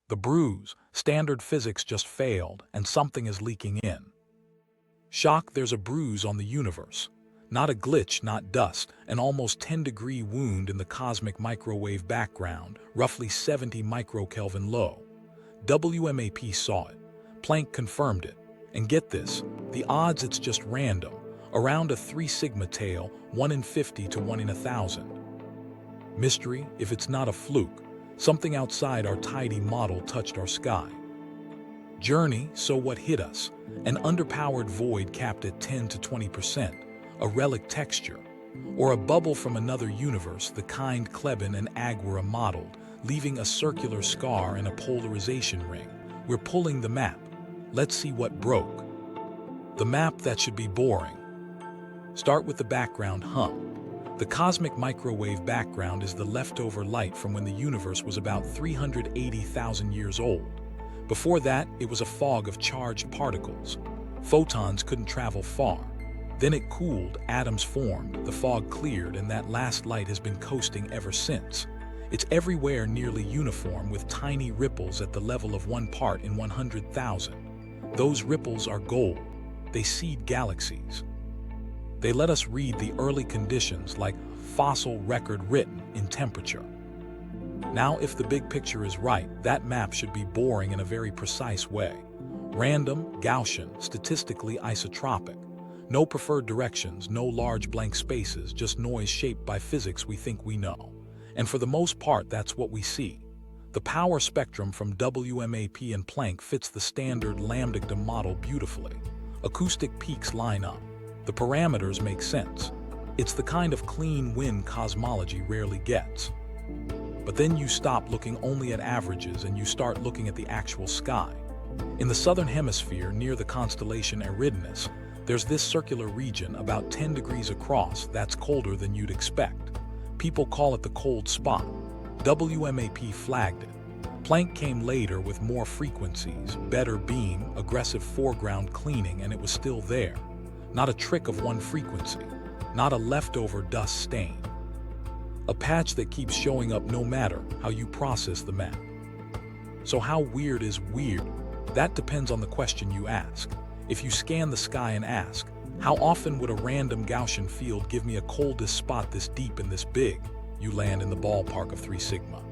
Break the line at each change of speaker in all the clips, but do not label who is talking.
The bruise, standard physics just failed and something is leaking in. Shock, there's a bruise on the universe. Not a glitch, not dust, an almost 10-degree wound in the cosmic microwave background, roughly 70 microkelvin low. WMAP saw it. Planck confirmed it. And get this, the odds it's just random, around a 3 sigma tail, 1 in 50 to 1 in 1,000. Mystery, if it's not a fluke, something outside our tidy model touched our sky. Journey, so what hit us? An underpowered void capped at 10 to 20%, a relic texture, or a bubble from another universe, the kind Kleban-Aguirre modeled, leaving a circular scar and a polarization ring. We're pulling the map. Let's see what broke. The map that should be boring. Start with the background hum. The cosmic microwave background is the leftover light from when the universe was about 380,000 years old. Before that, it was a fog of charged particles. Photons couldn't travel far. Then it cooled, atoms formed, the fog cleared, and that last light has been coasting ever since. It's everywhere nearly uniform with tiny ripples at the level of 1 part in 100,000. Those ripples are gold. They seed galaxies. They let us read the early conditions like fossil record written in temperature. Now, if the big picture is right, that map should be boring in a very precise way. Random, Gaussian, statistically isotropic. No preferred directions, no large blank spaces, just noise shaped by physics we think we know. And for the most part, that's what we see. The power spectrum from WMAP and Planck fits the standard lambda model beautifully. Acoustic peaks line up. The parameters make sense. It's the kind of clean win cosmology rarely gets. But then you stop looking only at averages and you start looking at the actual sky. In the southern hemisphere, near the constellation Eridanus, there's this circular region about 10 degrees across that's colder than you'd expect. People call it the cold spot. WMAP flagged it. Planck came later with more frequencies, better beam, aggressive foreground cleaning, and it was still there. Not a trick of one frequency, not a leftover dust stain. A patch that keeps showing up no matter how you process the map. So how weird is weird? That depends on the question you ask. If you scan the sky and ask, how often would a random Gaussian field give me a coldest spot this deep and this big? You land in the ballpark of 3 sigma.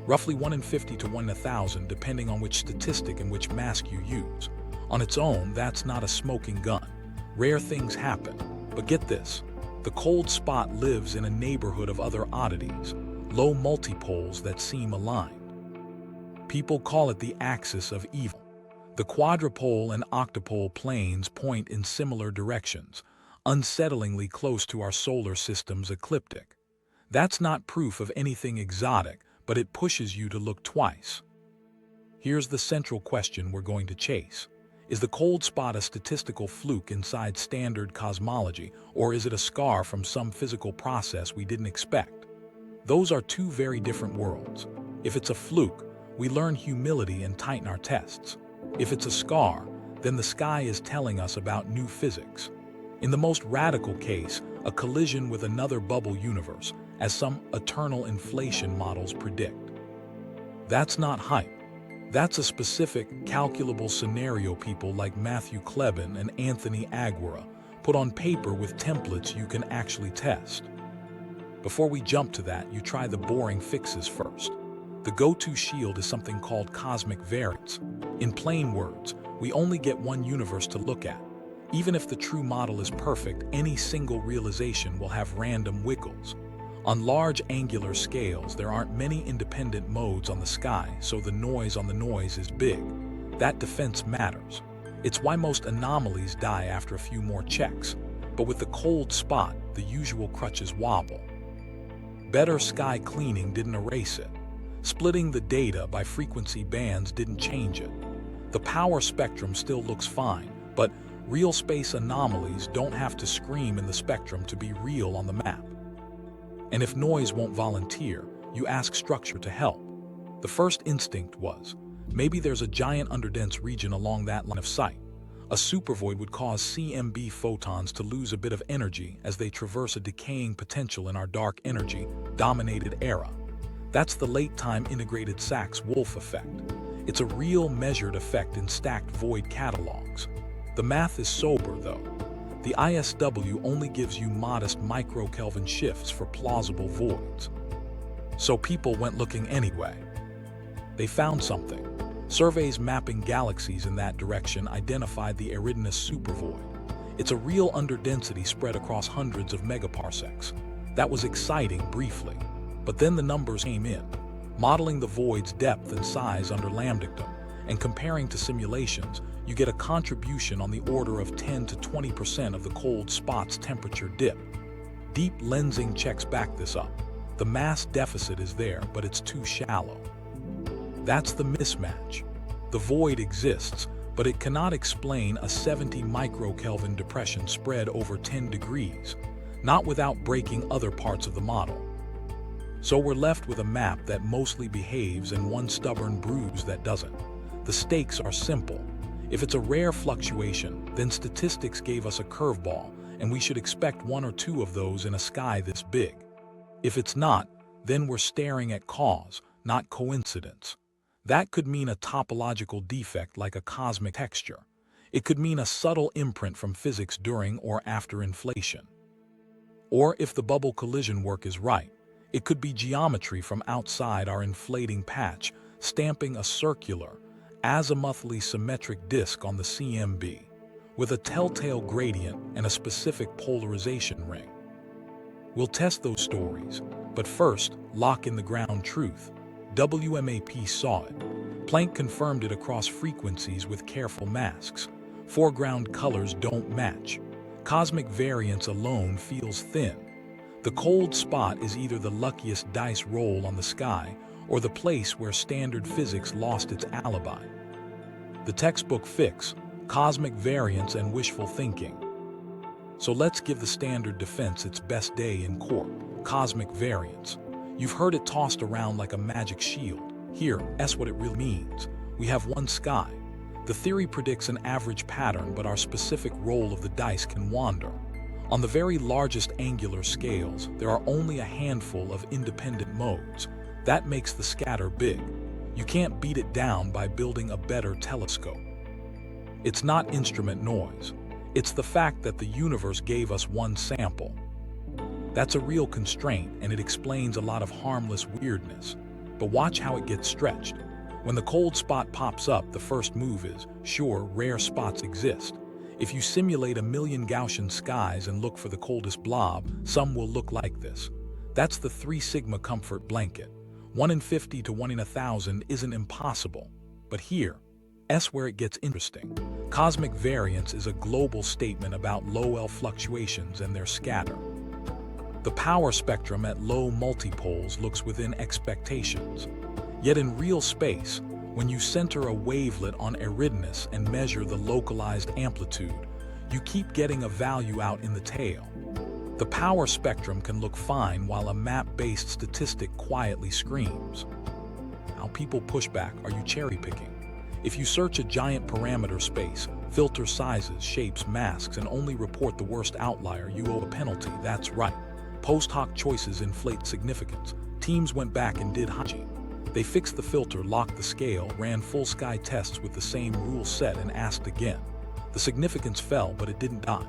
Roughly 1 in 50 to 1 in 1,000 depending on which statistic and which mask you use. On its own, that's not a smoking gun. Rare things happen, but get this, the cold spot lives in a neighborhood of other oddities, low multipoles that seem aligned. People call it the axis of evil. The quadrupole and octupole planes point in similar directions, unsettlingly close to our solar system's ecliptic. That's not proof of anything exotic, but it pushes you to look twice. Here's the central question we're going to chase. Is the cold spot a statistical fluke inside standard cosmology, or is it a scar from some physical process we didn't expect? Those are two very different worlds. If it's a fluke, we learn humility and tighten our tests. If it's a scar, then the sky is telling us about new physics. In the most radical case, a collision with another bubble universe, as some eternal inflation models predict. That's not hype. That's a specific, calculable scenario people like Matthew Kleban and Anthony Aguirre put on paper with templates you can actually test. Before we jump to that, you try the boring fixes first. The go-to shield is something called cosmic variance. In plain words, we only get one universe to look at. Even if the true model is perfect, any single realization will have random wiggles. On large angular scales, there aren't many independent modes on the sky, so the noise on the noise is big. That defense matters. It's why most anomalies die after a few more checks. But with the cold spot, the usual crutches wobble. Better sky cleaning didn't erase it. Splitting the data by frequency bands didn't change it. The power spectrum still looks fine, but real space anomalies don't have to scream in the spectrum to be real on the map. And if noise won't volunteer, you ask structure to help. The first instinct was, maybe there's a giant underdense region along that line of sight. A supervoid would cause CMB photons to lose a bit of energy as they traverse a decaying potential in our dark energy-dominated era. That's the late-time integrated Sachs-Wolf effect. It's a real measured effect in stacked void catalogs. The math is sober, though. The ISW only gives you modest microkelvin shifts for plausible voids. So people went looking anyway. They found something. Surveys mapping galaxies in that direction identified the Eridanus Supervoid. It's a real underdensity spread across hundreds of megaparsecs. That was exciting briefly, but then the numbers came in, modeling the void's depth and size under lambdictum, and comparing to simulations, you get a contribution on the order of 10 to 20% of the cold spot's temperature dip. Deep lensing checks back this up. The mass deficit is there, but it's too shallow. That's the mismatch. The void exists, but it cannot explain a 70 microkelvin depression spread over 10 degrees, not without breaking other parts of the model. So we're left with a map that mostly behaves and one stubborn bruise that doesn't. The stakes are simple. If it's a rare fluctuation, then statistics gave us a curveball, and we should expect one or two of those in a sky this big. If it's not, then we're staring at cause, not coincidence. That could mean a topological defect like a cosmic texture. It could mean a subtle imprint from physics during or after inflation. Or if the bubble collision work is right, it could be geometry from outside our inflating patch, stamping a circular, azimuthally symmetric disk on the CMB, with a telltale gradient and a specific polarization ring. We'll test those stories, but first, lock in the ground truth. WMAP saw it. Planck confirmed it across frequencies with careful masks. Foreground colors don't match. Cosmic variance alone feels thin. The cold spot is either the luckiest dice roll on the sky or the place where standard physics lost its alibi. The textbook fix: cosmic variance and wishful thinking. So let's give the standard defense its best day in court: cosmic variance. You've heard it tossed around like a magic shield. Here, that's what it really means. We have one sky. The theory predicts an average pattern, but our specific roll of the dice can wander. On the very largest angular scales, there are only a handful of independent modes. That makes the scatter big. You can't beat it down by building a better telescope. It's not instrument noise. It's the fact that the universe gave us one sample. That's a real constraint, and it explains a lot of harmless weirdness. But watch how it gets stretched. When the cold spot pops up, the first move is, sure, rare spots exist. If you simulate a million Gaussian skies and look for the coldest blob, some will look like this. That's the 3 sigma comfort blanket. 1 in 50 to 1 in 1,000 isn't impossible. But here's where it gets interesting. Cosmic variance is a global statement about low L fluctuations and their scatter. The power spectrum at low multipoles looks within expectations. Yet in real space, when you center a wavelet on Eridanus and measure the localized amplitude, you keep getting a value out in the tail. The power spectrum can look fine while a map-based statistic quietly screams. How people push back: are you cherry-picking? If you search a giant parameter space, filter sizes, shapes, masks, and only report the worst outlier, you owe a penalty. That's right. Post hoc choices inflate significance. Teams went back and did hygiene. They fixed the filter, locked the scale, ran full sky tests with the same rule set, and asked again. The significance fell, but it didn't die.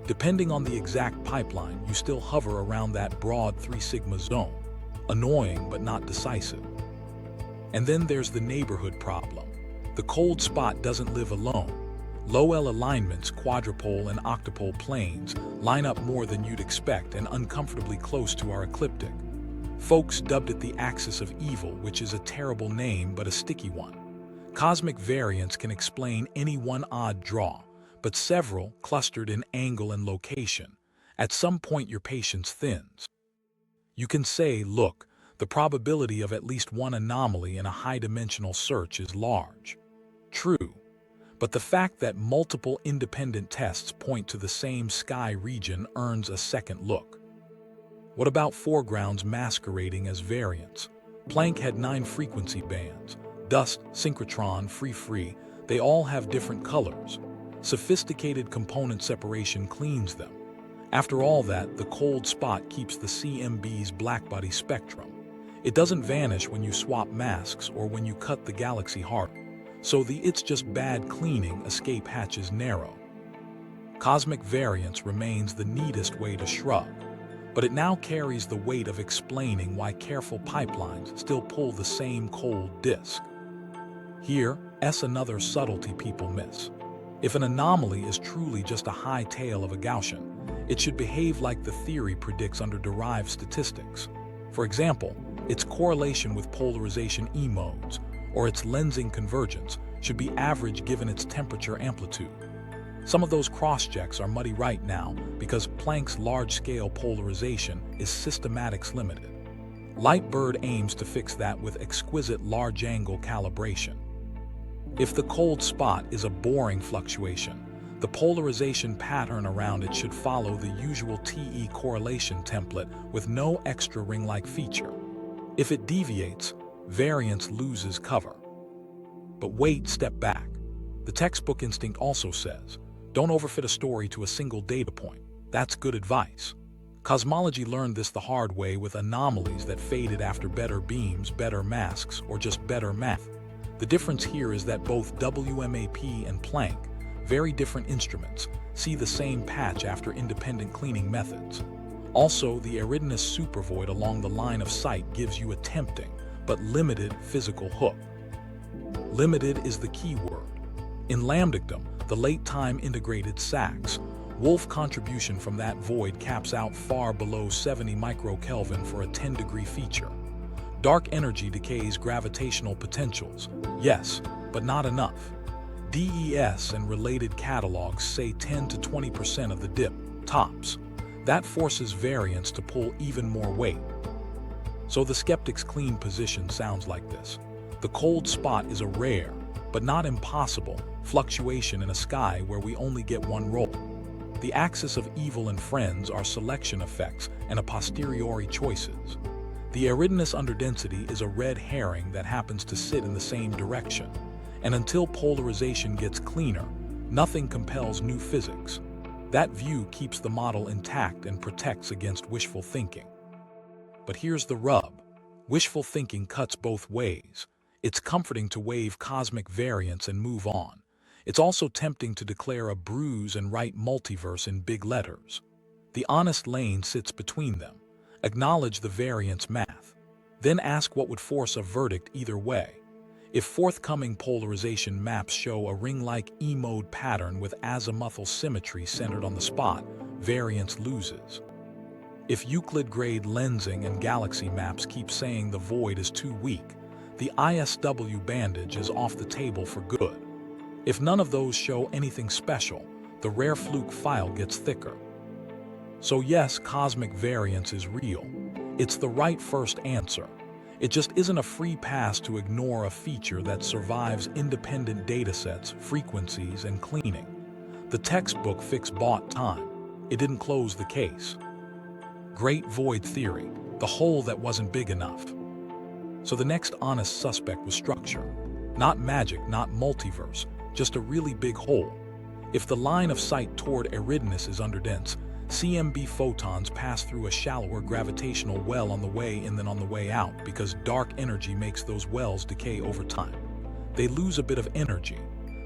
Depending on the exact pipeline, you still hover around that broad 3 sigma zone. Annoying, but not decisive. And then there's the neighborhood problem. The cold spot doesn't live alone. Low L alignments, quadrupole and octopole planes, line up more than you'd expect and uncomfortably close to our ecliptic. Folks dubbed it the axis of evil, which is a terrible name but a sticky one. Cosmic variance can explain any one odd draw, but several clustered in angle and location. At some point your patience thins. You can say, look, the probability of at least one anomaly in a high-dimensional search is large. True. But the fact that multiple independent tests point to the same sky region earns a second look. What about foregrounds masquerading as variance? Planck had 9 frequency bands: dust, synchrotron, free. They all have different colors. Sophisticated component separation cleans them. After all that, the cold spot keeps the CMB's blackbody spectrum. It doesn't vanish when you swap masks or when you cut the galaxy harder, so the "it's just bad cleaning" escape hatch is narrow. Cosmic variance remains the neatest way to shrug, but it now carries the weight of explaining why careful pipelines still pull the same cold disk. Here's another subtlety people miss. If an anomaly is truly just a high tail of a Gaussian, it should behave like the theory predicts under derived statistics. For example, its correlation with polarization E modes, or its lensing convergence, should be average given its temperature amplitude. Some of those cross-checks are muddy right now because Planck's large-scale polarization is systematics limited. LiteBIRD aims to fix that with exquisite large-angle calibration. If the cold spot is a boring fluctuation, the polarization pattern around it should follow the usual TE correlation template with no extra ring-like feature. If it deviates, variance loses cover. But wait, step back. The textbook instinct also says, don't overfit a story to a single data point. That's good advice. Cosmology learned this the hard way with anomalies that faded after better beams, better masks, or just better math. The difference here is that both WMAP and Planck, very different instruments, see the same patch after independent cleaning methods. Also, the Eridanus Supervoid along the line of sight gives you a tempting, but limited physical hook. Limited is the key word. In lambdictum, the late-time integrated Sachs, Wolf contribution from that void caps out far below 70 microkelvin for a 10-degree feature. Dark energy decays gravitational potentials, yes, but not enough. DES and related catalogs say 10 to 20% of the dip, tops. That forces variance to pull even more weight. So the skeptic's clean position sounds like this. The cold spot is a rare, but not impossible, fluctuation in a sky where we only get one roll. The axis of evil and friends are selection effects and a posteriori choices. The Eridanus underdensity is a red herring that happens to sit in the same direction. And until polarization gets cleaner, nothing compels new physics. That view keeps the model intact and protects against wishful thinking. But here's the rub. Wishful thinking cuts both ways. It's comforting to wave cosmic variance and move on. It's also tempting to declare a bruise and write multiverse in big letters. The honest lane sits between them. Acknowledge the variance math. Then ask what would force a verdict either way. If forthcoming polarization maps show a ring-like E-mode pattern with azimuthal symmetry centered on the spot, variance loses. If Euclid-grade lensing and galaxy maps keep saying the void is too weak, the ISW bandage is off the table for good. If none of those show anything special, the rare fluke file gets thicker. So yes, cosmic variance is real. It's the right first answer. It just isn't a free pass to ignore a feature that survives independent datasets, frequencies, and cleaning. The textbook fix bought time. It didn't close the case. Great void theory, the hole that wasn't big enough. So the next honest suspect was structure. Not magic, not multiverse, just a really big hole. If the line of sight toward Eridanus is underdense, CMB photons pass through a shallower gravitational well on the way in than on the way out because dark energy makes those wells decay over time. They lose a bit of energy.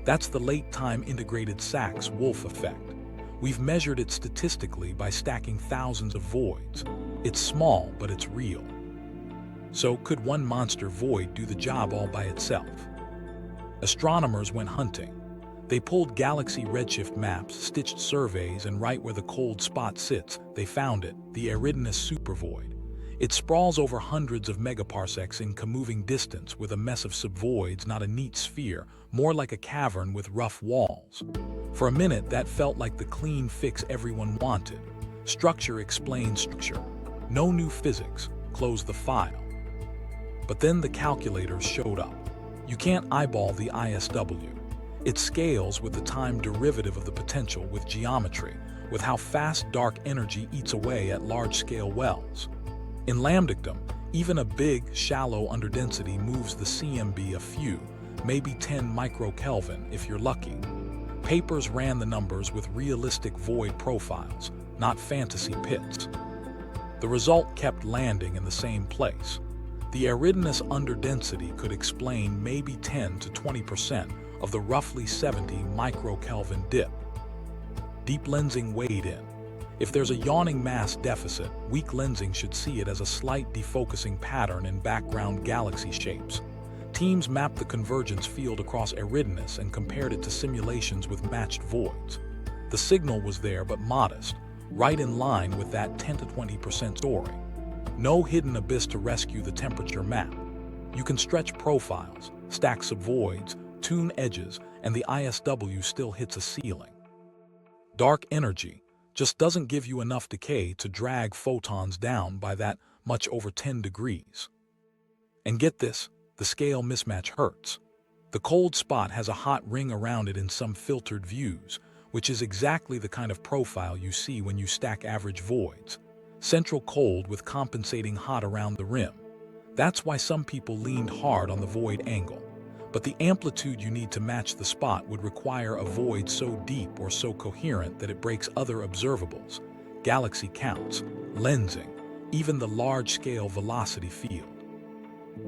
That's the late-time integrated Sachs-Wolf effect. We've measured it statistically by stacking thousands of voids. It's small, but it's real. So could one monster void do the job all by itself? Astronomers went hunting. They pulled galaxy redshift maps, stitched surveys, and right where the cold spot sits, they found it, the Eridanus Supervoid. It sprawls over hundreds of megaparsecs in comoving distance with a mess of subvoids, not a neat sphere, more like a cavern with rough walls. For a minute, that felt like the clean fix everyone wanted. Structure explains structure. No new physics. Close the file. But then the calculators showed up. You can't eyeball the ISW. It scales with the time derivative of the potential with geometry, with how fast dark energy eats away at large-scale wells. In lambdictum, even a big, shallow underdensity moves the CMB a few, maybe 10 microkelvin if you're lucky. Papers ran the numbers with realistic void profiles, not fantasy pits. The result kept landing in the same place. The Eridanus underdensity could explain maybe 10 to 20% of the roughly 70 microkelvin dip. Deep lensing weighed in. If there's a yawning mass deficit, weak lensing should see it as a slight defocusing pattern in background galaxy shapes. Teams mapped the convergence field across Eridanus and compared it to simulations with matched voids. The signal was there but modest, right in line with that 10 to 20% story. No hidden abyss to rescue the temperature map. You can stretch profiles, stack subvoids, tune edges, and the ISW still hits a ceiling. Dark energy just doesn't give you enough decay to drag photons down by that much over 10 degrees. And get this, the scale mismatch hurts. The cold spot has a hot ring around it in some filtered views, which is exactly the kind of profile you see when you stack average voids. Central cold with compensating hot around the rim. That's why some people leaned hard on the void angle. But the amplitude you need to match the spot would require a void so deep or so coherent that it breaks other observables, galaxy counts, lensing, even the large-scale velocity field.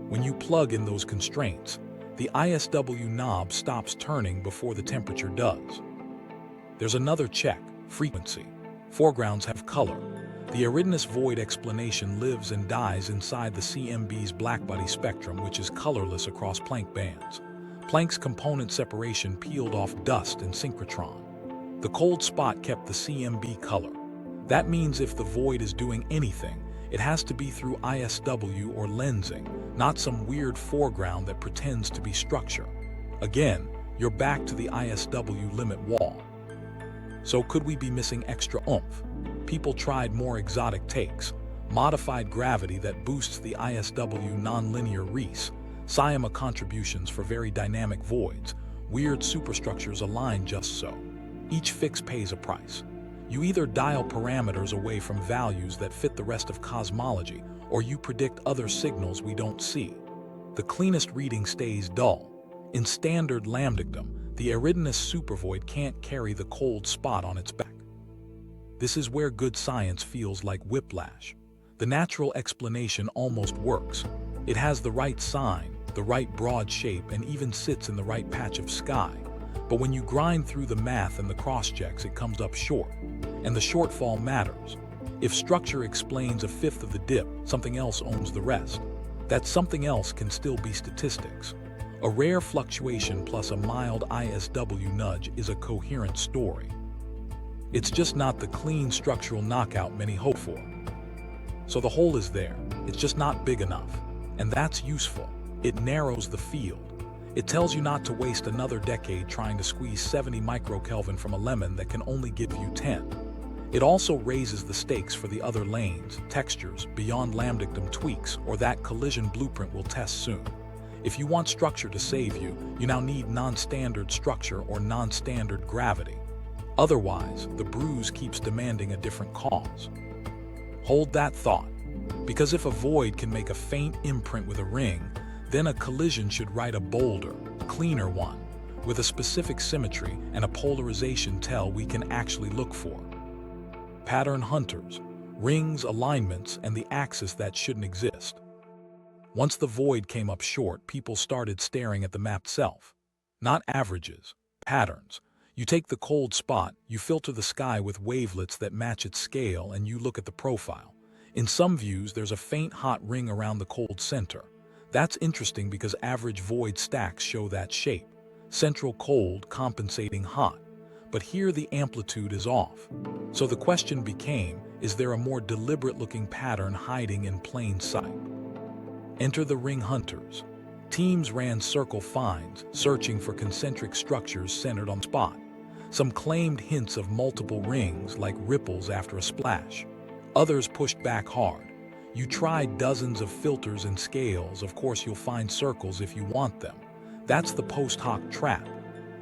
When you plug in those constraints, the ISW knob stops turning before the temperature does. There's another check, frequency. Foregrounds have color. The Eridanus void explanation lives and dies inside the CMB's blackbody spectrum, which is colorless across Planck bands. Planck's component separation peeled off dust and synchrotron. The cold spot kept the CMB color. That means if the void is doing anything, it has to be through ISW or lensing, not some weird foreground that pretends to be structure. Again, you're back to the ISW limit wall. So could we be missing extra oomph? People tried more exotic takes, modified gravity that boosts the ISW nonlinear Reese, Syama contributions for very dynamic voids, weird superstructures align just so. Each fix pays a price. You either dial parameters away from values that fit the rest of cosmology, or you predict other signals we don't see. The cleanest reading stays dull. In standard lambdictum, the Eridanus Supervoid can't carry the cold spot on its back. This is where good science feels like whiplash. The natural explanation almost works. It has the right sign, the right broad shape, and even sits in the right patch of sky. But when you grind through the math and the cross-checks, it comes up short. And the shortfall matters. If structure explains a fifth of the dip, something else owns the rest. That something else can still be statistics. A rare fluctuation plus a mild ISW nudge is a coherent story. It's just not the clean structural knockout many hope for. So the hole is there, it's just not big enough. And that's useful. It narrows the field. It tells you not to waste another decade trying to squeeze 70 microkelvin from a lemon that can only give you 10. It also raises the stakes for the other lanes, textures, beyond lambdictum tweaks, or that collision blueprint we'll test soon. If you want structure to save you, you now need non-standard structure or non-standard gravity. Otherwise, the bruise keeps demanding a different cause. Hold that thought, because if a void can make a faint imprint with a ring, then a collision should write a bolder, cleaner one, with a specific symmetry and a polarization tell we can actually look for. Pattern hunters, rings, alignments, and the axis that shouldn't exist. Once the void came up short, people started staring at the map itself. Not averages, patterns. You take the cold spot, you filter the sky with wavelets that match its scale, and you look at the profile. In some views, there's a faint hot ring around the cold center. That's interesting because average void stacks show that shape. Central cold compensating hot. But here the amplitude is off. So the question became, is there a more deliberate-looking pattern hiding in plain sight? Enter the ring hunters. Teams ran circle finds, searching for concentric structures centered on spot. Some claimed hints of multiple rings like ripples after a splash. Others pushed back hard. You tried dozens of filters and scales, of course you'll find circles if you want them. That's the post hoc trap.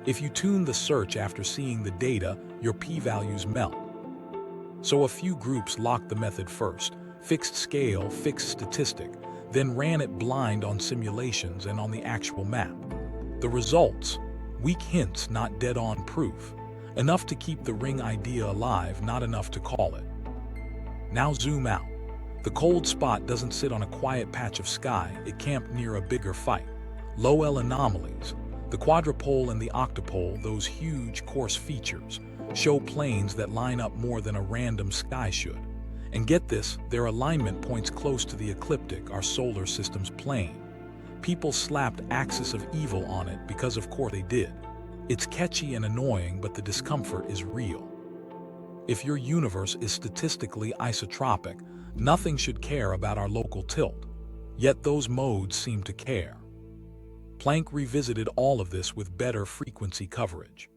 If you tune the search after seeing the data, your p-values melt. So a few groups locked the method first, fixed scale, fixed statistic, then ran it blind on simulations and on the actual map. The results? Weak hints, not dead-on proof. Enough to keep the ring idea alive, not enough to call it. Now zoom out. The cold spot doesn't sit on a quiet patch of sky, it camped near a bigger fight. Low-L anomalies, the quadrupole and the octopole, those huge, coarse features, show planes that line up more than a random sky should. And get this, their alignment points close to the ecliptic, our solar system's plane. People slapped axis of evil on it because of course they did. It's catchy and annoying, but the discomfort is real. If your universe is statistically isotropic, nothing should care about our local tilt. Yet those modes seem to care. Planck revisited all of this with better frequency coverage.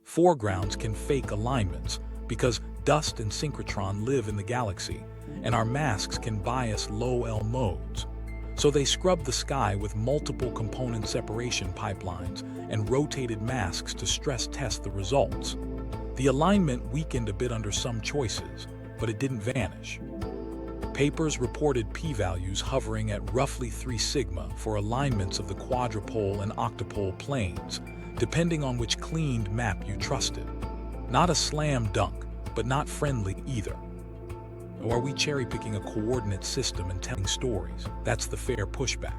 Foregrounds can fake alignments because dust and synchrotron live in the galaxy, and our masks can bias low-L modes. So they scrubbed the sky with multiple component separation pipelines and rotated masks to stress test the results. The alignment weakened a bit under some choices, but it didn't vanish. Papers reported p-values hovering at roughly 3 sigma for alignments of the quadrupole and octopole planes, depending on which cleaned map you trusted. Not a slam dunk, but not friendly either. Or are we cherry-picking a coordinate system and telling stories? That's the fair pushback.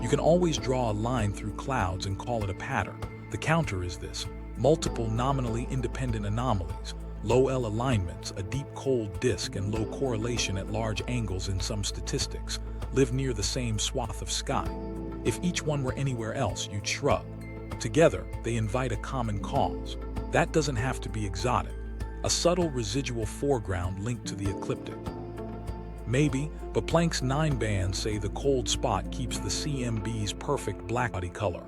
You can always draw a line through clouds and call it a pattern. The counter is this: multiple nominally independent anomalies, low-L alignments, a deep cold disk, and low correlation at large angles in some statistics live near the same swath of sky. If each one were anywhere else, you'd shrug. Together, they invite a common cause. That doesn't have to be exotic. A subtle residual foreground linked to the ecliptic. Maybe, but Planck's 9 bands say the cold spot keeps the CMB's perfect blackbody color.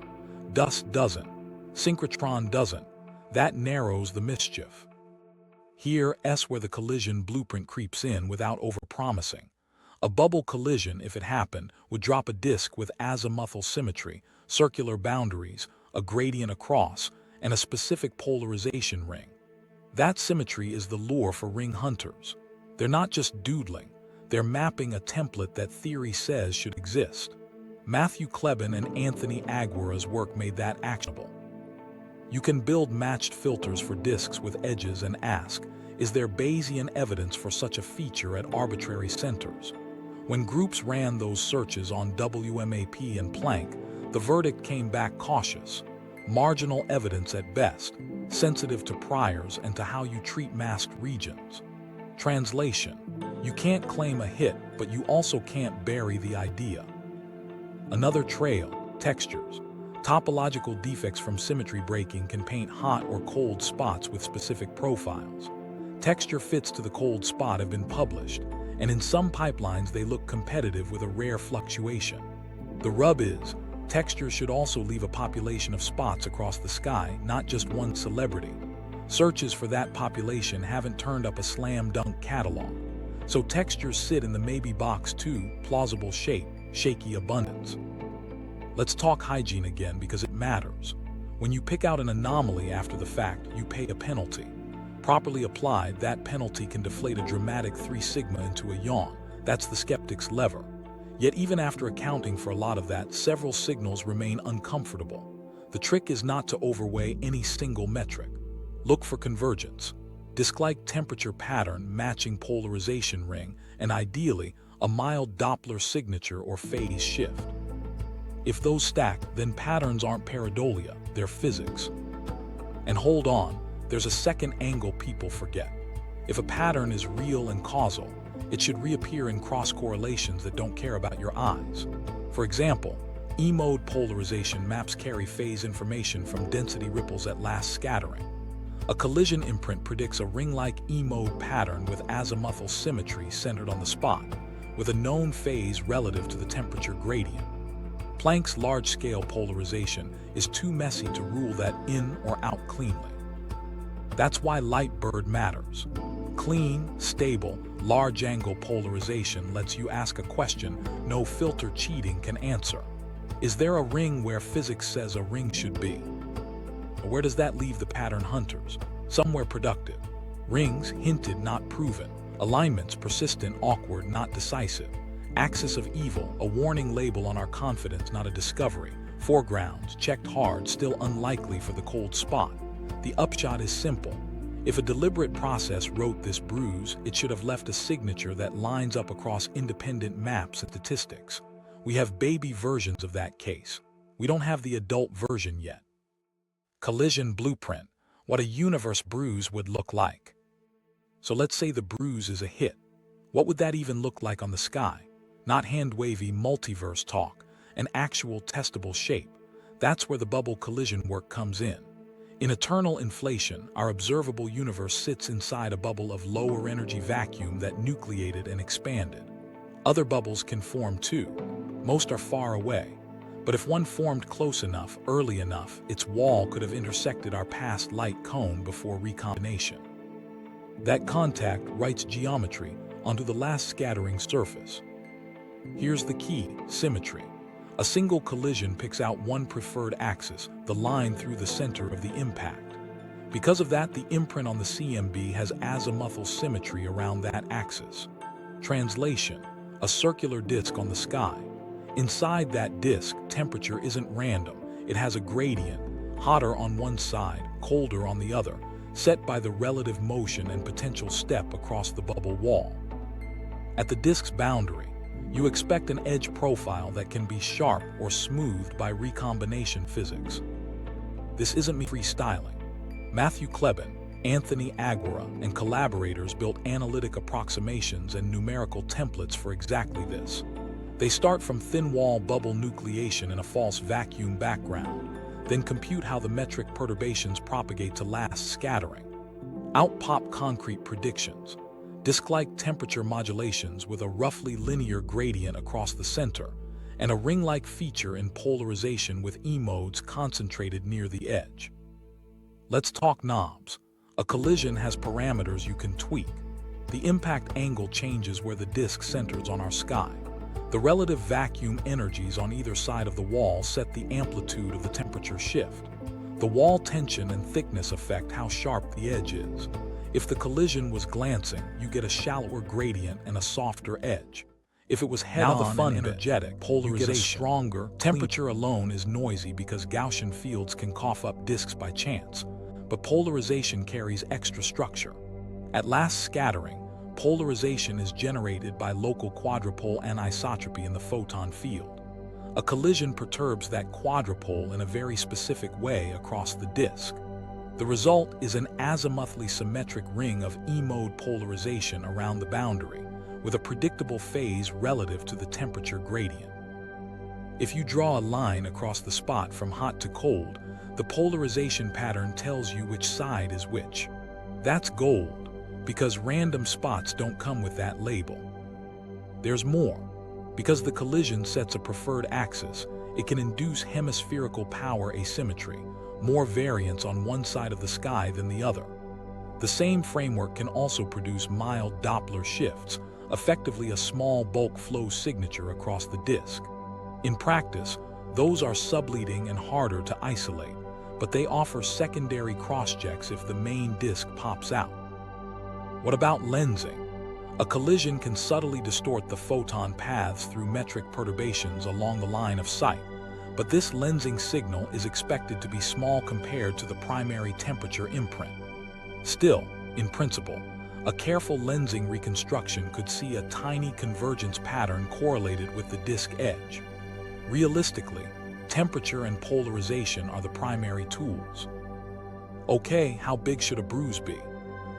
Dust doesn't. Synchrotron doesn't. That narrows the mischief. Here, S where the collision blueprint creeps in without overpromising. A bubble collision, if it happened, would drop a disk with azimuthal symmetry, circular boundaries, a gradient across, and a specific polarization ring. That symmetry is the lure for ring hunters. They're not just doodling, they're mapping a template that theory says should exist. Matthew Kleban and Kleban-Aguirre's work made that actionable. You can build matched filters for disks with edges and ask, is there Bayesian evidence for such a feature at arbitrary centers? When groups ran those searches on WMAP and Planck, the verdict came back cautious. Marginal evidence at best, sensitive to priors and to how you treat masked regions. Translation: you can't claim a hit, but you also can't bury the idea. Another trail: textures. Topological defects from symmetry breaking can paint hot or cold spots with specific profiles. Texture fits to the cold spot have been published, and in some pipelines they look competitive with a rare fluctuation. The rub is, textures should also leave a population of spots across the sky, not just one celebrity. Searches for that population haven't turned up a slam dunk catalog. So textures sit in the maybe box too: plausible shape, shaky abundance. Let's talk hygiene again because it matters. When you pick out an anomaly after the fact, you pay a penalty. Properly applied, that penalty can deflate a dramatic 3 sigma into a yawn. That's the skeptic's lever. Yet even after accounting for a lot of that, several signals remain uncomfortable. The trick is not to overweigh any single metric. Look for convergence, disk-like temperature pattern matching polarization ring, and ideally, a mild Doppler signature or phase shift. If those stack, then patterns aren't pareidolia, they're physics. And hold on, there's a second angle people forget. If a pattern is real and causal, it should reappear in cross-correlations that don't care about your eyes. For example, E-mode polarization maps carry phase information from density ripples at last scattering. A collision imprint predicts a ring-like E-mode pattern with azimuthal symmetry centered on the spot, with a known phase relative to the temperature gradient. Planck's large-scale polarization is too messy to rule that in or out cleanly. That's why LiteBIRD matters. Clean, stable, large-angle polarization lets you ask a question no filter cheating can answer. Is there a ring where physics says a ring should be? Or where does that leave the pattern hunters? Somewhere productive. Rings hinted, not proven. Alignments persistent, awkward, not decisive. Axis of evil, a warning label on our confidence, not a discovery. Foregrounds, checked hard, still unlikely for the cold spot. The upshot is simple. If a deliberate process wrote this bruise, it should have left a signature that lines up across independent maps and statistics. We have baby versions of that case. We don't have the adult version yet. Collision blueprint, what a universe bruise would look like. So let's say the bruise is a hit. What would that even look like on the sky? Not hand-wavy multiverse talk, an actual testable shape. That's where the bubble collision work comes in. In eternal inflation, our observable universe sits inside a bubble of lower energy vacuum that nucleated and expanded. Other bubbles can form too. Most are far away. But if one formed close enough, early enough, its wall could have intersected our past light cone before recombination. That contact writes geometry onto the last scattering surface. Here's the key: symmetry. A single collision picks out one preferred axis, the line through the center of the impact. Because of that, the imprint on the CMB has azimuthal symmetry around that axis. Translation: a circular disk on the sky. Inside that disk, temperature isn't random. It has a gradient, hotter on one side, colder on the other, set by the relative motion and potential step across the bubble wall. At the disk's boundary, you expect an edge profile that can be sharp or smoothed by recombination physics. This isn't me freestyling. Matthew Kleban-Aguirre, and collaborators built analytic approximations and numerical templates for exactly this. They start from thin-wall bubble nucleation in a false vacuum background, then compute how the metric perturbations propagate to last scattering. Out pop concrete predictions, disk-like temperature modulations with a roughly linear gradient across the center, and a ring-like feature in polarization with E-modes concentrated near the edge. Let's talk knobs. A collision has parameters you can tweak. The impact angle changes where the disk centers on our sky. The relative vacuum energies on either side of the wall set the amplitude of the temperature shift. The wall tension and thickness affect how sharp the edge is. If the collision was glancing, you get a shallower gradient and a softer edge. If it was head-on and energetic, polarization, you get a stronger. Temperature alone is noisy because Gaussian fields can cough up disks by chance, but polarization carries extra structure. At last scattering, polarization is generated by local quadrupole anisotropy in the photon field. A collision perturbs that quadrupole in a very specific way across the disk. The result is an azimuthally symmetric ring of E-mode polarization around the boundary, with a predictable phase relative to the temperature gradient. If you draw a line across the spot from hot to cold, the polarization pattern tells you which side is which. That's gold, because random spots don't come with that label. There's more. Because the collision sets a preferred axis, it can induce hemispherical power asymmetry, more variance on one side of the sky than the other. The same framework can also produce mild Doppler shifts, effectively a small bulk flow signature across the disk. In practice, those are subleading and harder to isolate, but they offer secondary cross-checks if the main disk pops out. What about lensing? A collision can subtly distort the photon paths through metric perturbations along the line of sight, but this lensing signal is expected to be small compared to the primary temperature imprint. Still, in principle, a careful lensing reconstruction could see a tiny convergence pattern correlated with the disk edge. Realistically, temperature and polarization are the primary tools. Okay, how big should a bruise be?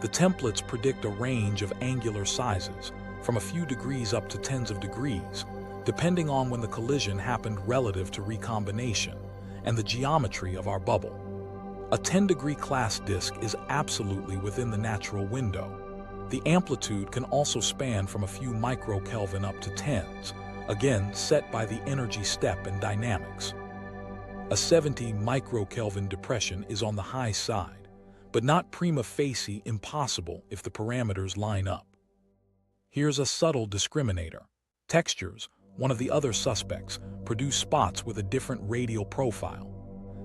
The templates predict a range of angular sizes, from a few degrees up to tens of degrees, depending on when the collision happened relative to recombination and the geometry of our bubble. A 10-degree class disk is absolutely within the natural window. The amplitude can also span from a few microkelvin up to tens, again set by the energy step and dynamics. A 70 microkelvin depression is on the high side, but not prima facie impossible if the parameters line up. Here's a subtle discriminator. Textures, one of the other suspects, produce spots with a different radial profile.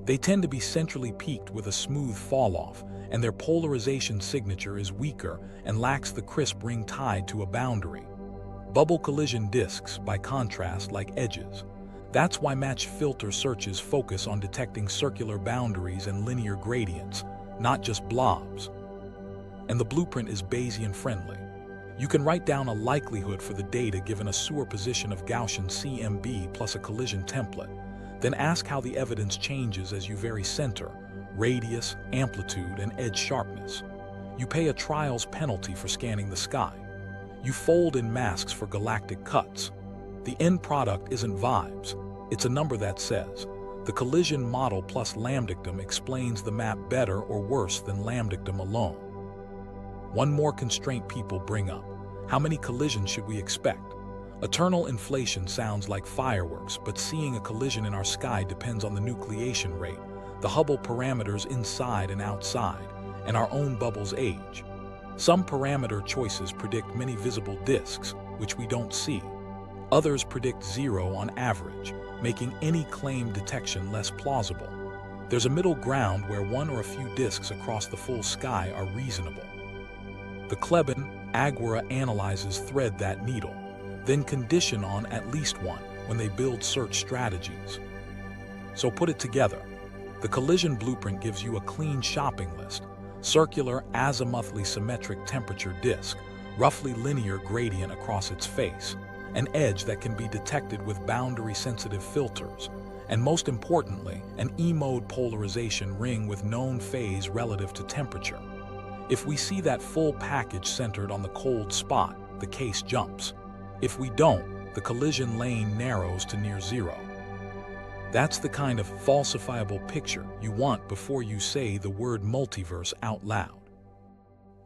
They tend to be centrally peaked with a smooth fall-off, and their polarization signature is weaker and lacks the crisp ring tied to a boundary. Bubble collision disks, by contrast, like edges. That's why match filter searches focus on detecting circular boundaries and linear gradients, not just blobs. and the blueprint is Bayesian friendly. You can write down a likelihood for the data given a superposition of Gaussian CMB plus a collision template, then ask how the evidence changes as you vary center, radius, amplitude, and edge sharpness. You pay a trials penalty for scanning the sky. You fold in masks for galactic cuts. The end product isn't vibes, it's a number that says, the collision model plus lambdictum explains the map better or worse than lambdictum alone. One more constraint people bring up. How many collisions should we expect? Eternal inflation sounds like fireworks, but seeing a collision in our sky depends on the nucleation rate, the Hubble parameters inside and outside, and our own bubble's age. Some parameter choices predict many visible disks, which we don't see. Others predict zero on average, making any claimed detection less plausible. There's a middle ground where one or a few disks across the full sky are reasonable. The Kleban-Aguirre analyzes thread that needle, then condition on at least one when they build search strategies. So put it together. The collision blueprint gives you a clean shopping list: circular, azimuthally symmetric temperature disk, roughly linear gradient across its face, an edge that can be detected with boundary-sensitive filters, and most importantly, an E-mode polarization ring with known phase relative to temperature. If we see that full package centered on the cold spot, the case jumps. If we don't, the collision lane narrows to near zero. That's the kind of falsifiable picture you want before you say the word multiverse out loud.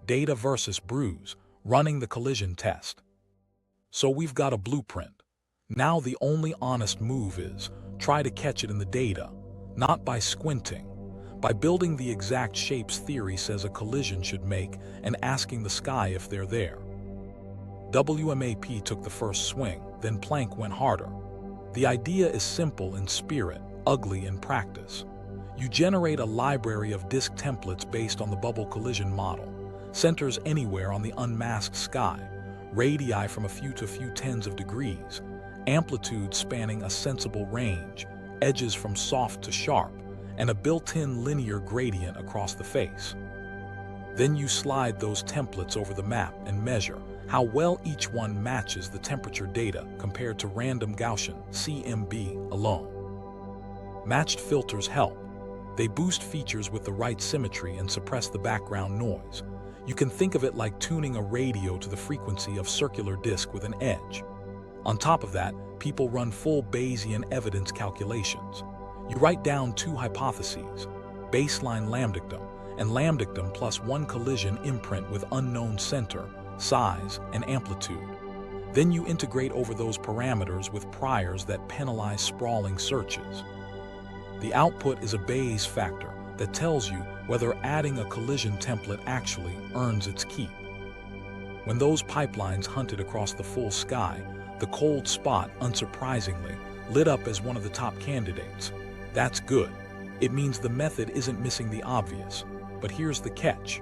Data versus bruise, running the collision test. So we've got a blueprint. Now the only honest move is try to catch it in the data, not by squinting, by building the exact shapes theory says a collision should make and asking the sky if they're there. WMAP took the first swing, then Planck went harder. The idea is simple in spirit, ugly in practice. You generate a library of disk templates based on the bubble collision model, centers anywhere on the unmasked sky, radii from a few to few tens of degrees, amplitudes spanning a sensible range, edges from soft to sharp, and a built-in linear gradient across the face. Then you slide those templates over the map and measure how well each one matches the temperature data compared to random Gaussian CMB alone. Matched filters help. They boost features with the right symmetry and suppress the background noise. You can think of it like tuning a radio to the frequency of circular disk with an edge. On top of that, people run full Bayesian evidence calculations. You write down two hypotheses, baseline lambdictum, and lambdictum plus one collision imprint with unknown center, size, and amplitude. Then you integrate over those parameters with priors that penalize sprawling searches. The output is a Bayes factor that tells you whether adding a collision template actually earns its keep. When those pipelines hunted across the full sky, the cold spot, unsurprisingly, lit up as one of the top candidates. That's good. It means the method isn't missing the obvious. But here's the catch.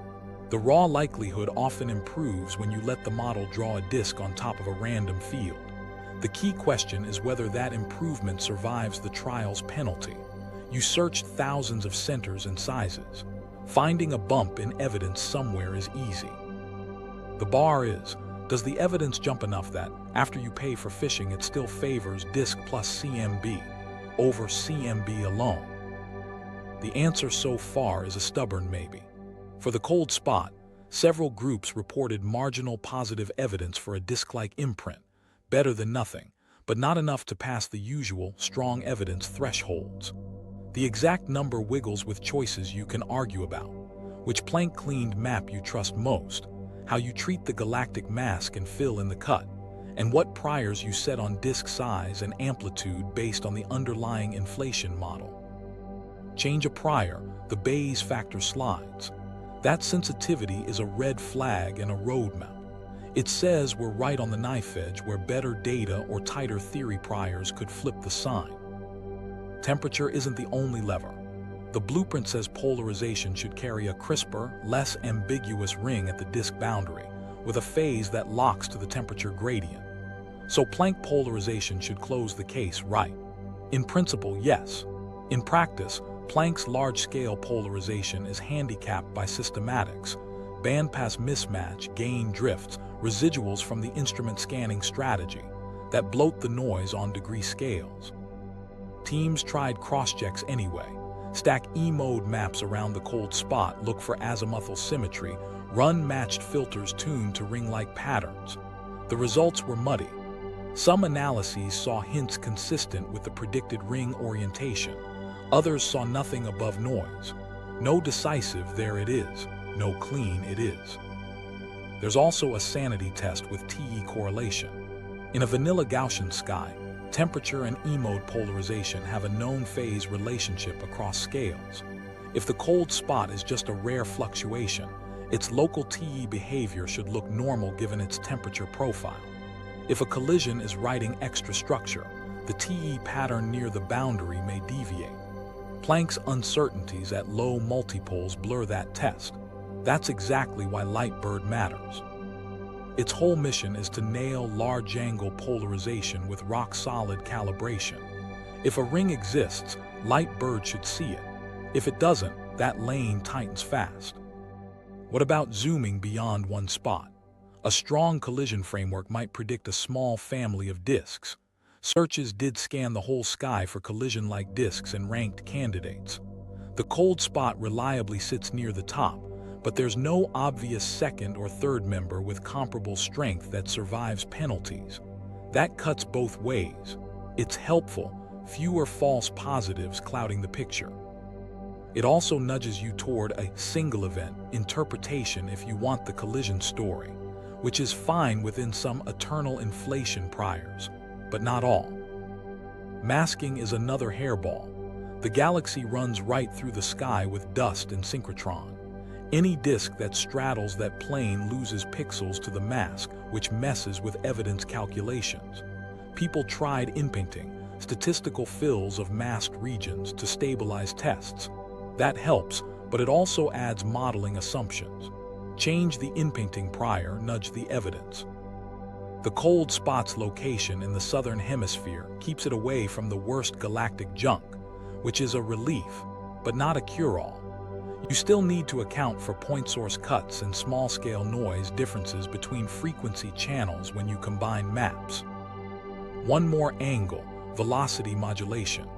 The raw likelihood often improves when you let the model draw a disk on top of a random field. The key question is whether that improvement survives the trial's penalty. You searched thousands of centers and sizes. Finding a bump in evidence somewhere is easy. The bar is, does the evidence jump enough that, after you pay for fishing, it still favors disk plus CMB over CMB alone? The answer so far is a stubborn maybe. For the cold spot, several groups reported marginal positive evidence for a disk-like imprint, better than nothing, but not enough to pass the usual strong evidence thresholds. The exact number wiggles with choices you can argue about. Which Planck-cleaned map you trust most, how you treat the galactic mask and fill in the cut, and what priors you set on disk size and amplitude based on the underlying inflation model. Change a prior, the Bayes factor slides. That sensitivity is a red flag and a roadmap. It says we're right on the knife edge where better data or tighter theory priors could flip the sign. Temperature isn't the only lever. The blueprint says polarization should carry a crisper, less ambiguous ring at the disk boundary, with a phase that locks to the temperature gradient. So Planck polarization should close the case, right? In principle, yes. In practice, Planck's large-scale polarization is handicapped by systematics, bandpass mismatch, gain drifts, residuals from the instrument scanning strategy that bloat the noise on degree scales. Teams tried cross-checks anyway. Stack E-mode maps around the cold spot, look for azimuthal symmetry, run matched filters tuned to ring-like patterns. The results were muddy. Some analyses saw hints consistent with the predicted ring orientation. Others saw nothing above noise. No decisive there it is, no clean it is. There's also a sanity test with TE correlation. In a vanilla Gaussian sky, temperature and E-mode polarization have a known phase relationship across scales. If the cold spot is just a rare fluctuation, its local TE behavior should look normal given its temperature profile. If a collision is writing extra structure, the TE pattern near the boundary may deviate. Planck's uncertainties at low multipoles blur that test. That's exactly why LiteBIRD matters. Its whole mission is to nail large-angle polarization with rock-solid calibration. If a ring exists, LiteBIRD should see it. If it doesn't, that lane tightens fast. What about zooming beyond one spot? A strong collision framework might predict a small family of disks. Searches did scan the whole sky for collision-like disks and ranked candidates. The cold spot reliably sits near the top, but there's no obvious second or third member with comparable strength that survives penalties. That cuts both ways. It's helpful, fewer false positives clouding the picture. It also nudges you toward a single event interpretation if you want the collision story, which is fine within some eternal inflation priors, but not all. Masking is another hairball. The galaxy runs right through the sky with dust and synchrotron. Any disk that straddles that plane loses pixels to the mask, which messes with evidence calculations. People tried inpainting, statistical fills of masked regions to stabilize tests. That helps, but it also adds modeling assumptions. Change the inpainting prior, nudge the evidence. The cold spot's location in the southern hemisphere keeps it away from the worst galactic junk, which is a relief, but not a cure-all. You still need to account for point source cuts and small-scale noise differences between frequency channels when you combine maps. One more angle, velocity modulation.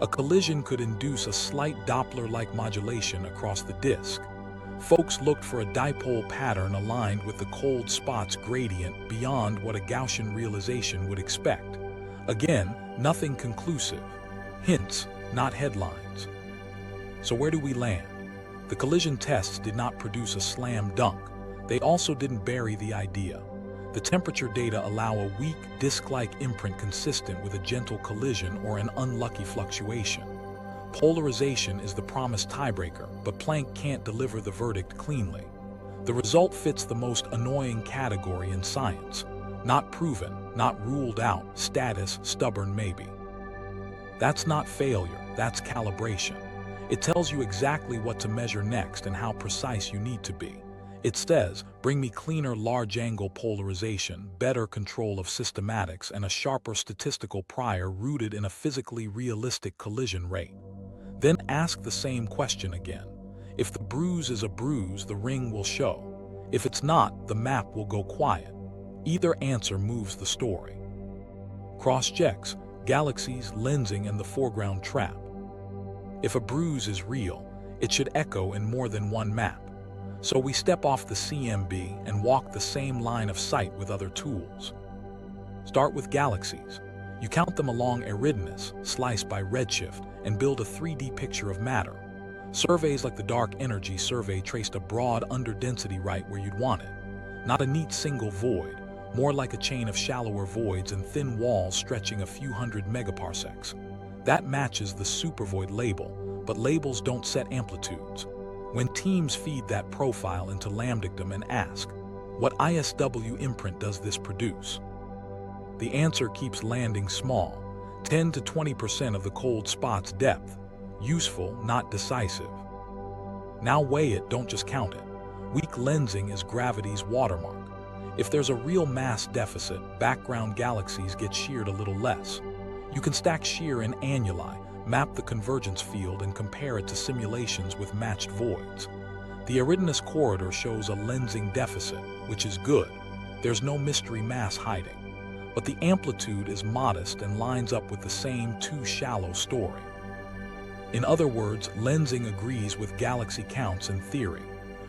A collision could induce a slight Doppler-like modulation across the disk. Folks looked for a dipole pattern aligned with the cold spot's gradient beyond what a Gaussian realization would expect. Again, nothing conclusive. Hints, not headlines. So where do we land? The collision tests did not produce a slam dunk. They also didn't bury the idea. The temperature data allow a weak, disk-like imprint consistent with a gentle collision or an unlucky fluctuation. Polarization is the promised tiebreaker, but Planck can't deliver the verdict cleanly. The result fits the most annoying category in science. Not proven, not ruled out, status, stubborn maybe. That's not failure, that's calibration. It tells you exactly what to measure next and how precise you need to be. It says, bring me cleaner large-angle polarization, better control of systematics, and a sharper statistical prior rooted in a physically realistic collision rate. Then ask the same question again. If the bruise is a bruise, the ring will show. If it's not, the map will go quiet. Either answer moves the story. Cross-checks, galaxies, lensing, and the foreground trap. If a bruise is real, it should echo in more than one map. So we step off the CMB and walk the same line of sight with other tools. Start with galaxies. You count them along Eridanus, slice by redshift, and build a 3D picture of matter. Surveys like the Dark Energy Survey traced a broad underdensity right where you'd want it. Not a neat single void, more like a chain of shallower voids and thin walls stretching a few hundred megaparsecs. That matches the Supervoid label, but labels don't set amplitudes. When teams feed that profile into lambdictum and ask, what ISW imprint does this produce? The answer keeps landing small, 10 to 20% of the cold spot's depth. Useful, not decisive. Now weigh it, don't just count it. Weak lensing is gravity's watermark. If there's a real mass deficit, background galaxies get sheared a little less. You can stack shear in annuli, map the convergence field, and compare it to simulations with matched voids. The Eridanus corridor shows a lensing deficit, which is good. There's no mystery mass hiding. But the amplitude is modest and lines up with the same too shallow story. In other words, lensing agrees with galaxy counts in theory.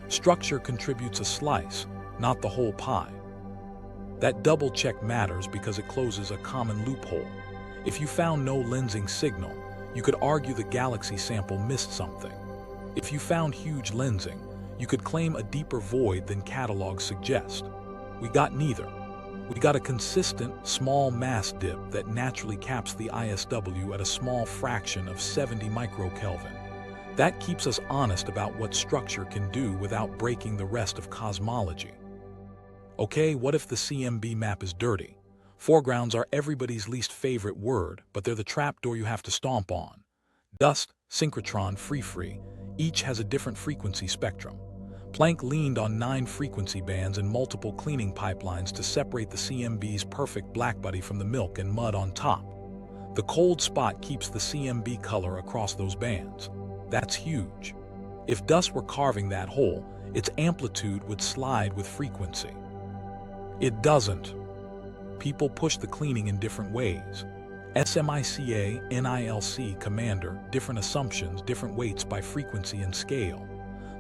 Structure contributes a slice, not the whole pie. That double check matters because it closes a common loophole. If you found no lensing signal, you could argue the galaxy sample missed something. If you found huge lensing, you could claim a deeper void than catalogs suggest. We got neither. We got a consistent, small mass dip that naturally caps the ISW at a small fraction of 70 microkelvin. That keeps us honest about what structure can do without breaking the rest of cosmology. Okay, what if the CMB map is dirty? Foregrounds are everybody's least favorite word, but they're the trapdoor you have to stomp on. Dust, synchrotron, free, each has a different frequency spectrum. Planck leaned on 9 frequency bands and multiple cleaning pipelines to separate the CMB's perfect blackbody from the milk and mud on top. The cold spot keeps the CMB color across those bands. That's huge. If dust were carving that hole, its amplitude would slide with frequency. It doesn't. People push the cleaning in different ways. SMICA, NILC, Commander, different assumptions, different weights by frequency and scale.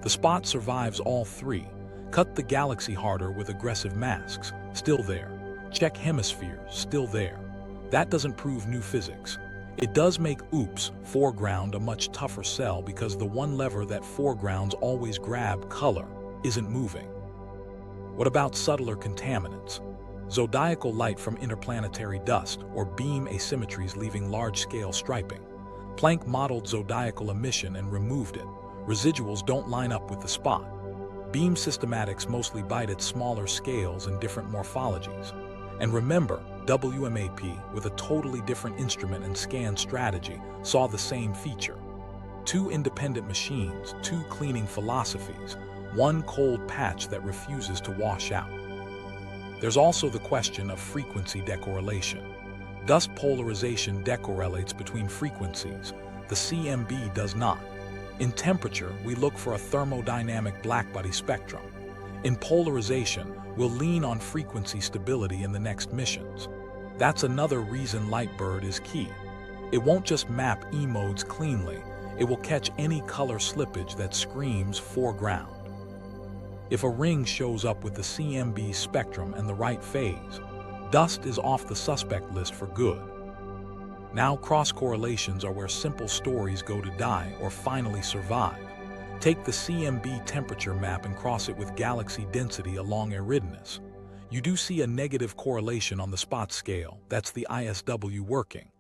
The spot survives all three. Cut the galaxy harder with aggressive masks, still there. Check hemispheres, still there. That doesn't prove new physics. It does make OOPS, foreground, a much tougher sell because the one lever that foregrounds always grab, color, isn't moving. What about subtler contaminants? Zodiacal light from interplanetary dust or beam asymmetries leaving large-scale striping. Planck modeled zodiacal emission and removed it. Residuals don't line up with the spot. Beam systematics mostly bite at smaller scales and different morphologies. And remember, WMAP, with a totally different instrument and scan strategy, saw the same feature. 2 independent machines, 2 cleaning philosophies, 1 cold patch that refuses to wash out. There's also the question of frequency decorrelation. Dust polarization decorrelates between frequencies. The CMB does not. In temperature, we look for a thermodynamic blackbody spectrum. In polarization, we'll lean on frequency stability in the next missions. That's another reason LiteBIRD is key. It won't just map E-modes cleanly, it will catch any color slippage that screams foreground. If a ring shows up with the CMB spectrum and the right phase, dust is off the suspect list for good. Now cross-correlations are where simple stories go to die or finally survive. Take the CMB temperature map and cross it with galaxy density along Eridanus. You do see a negative correlation on the spot scale, that's the ISW working.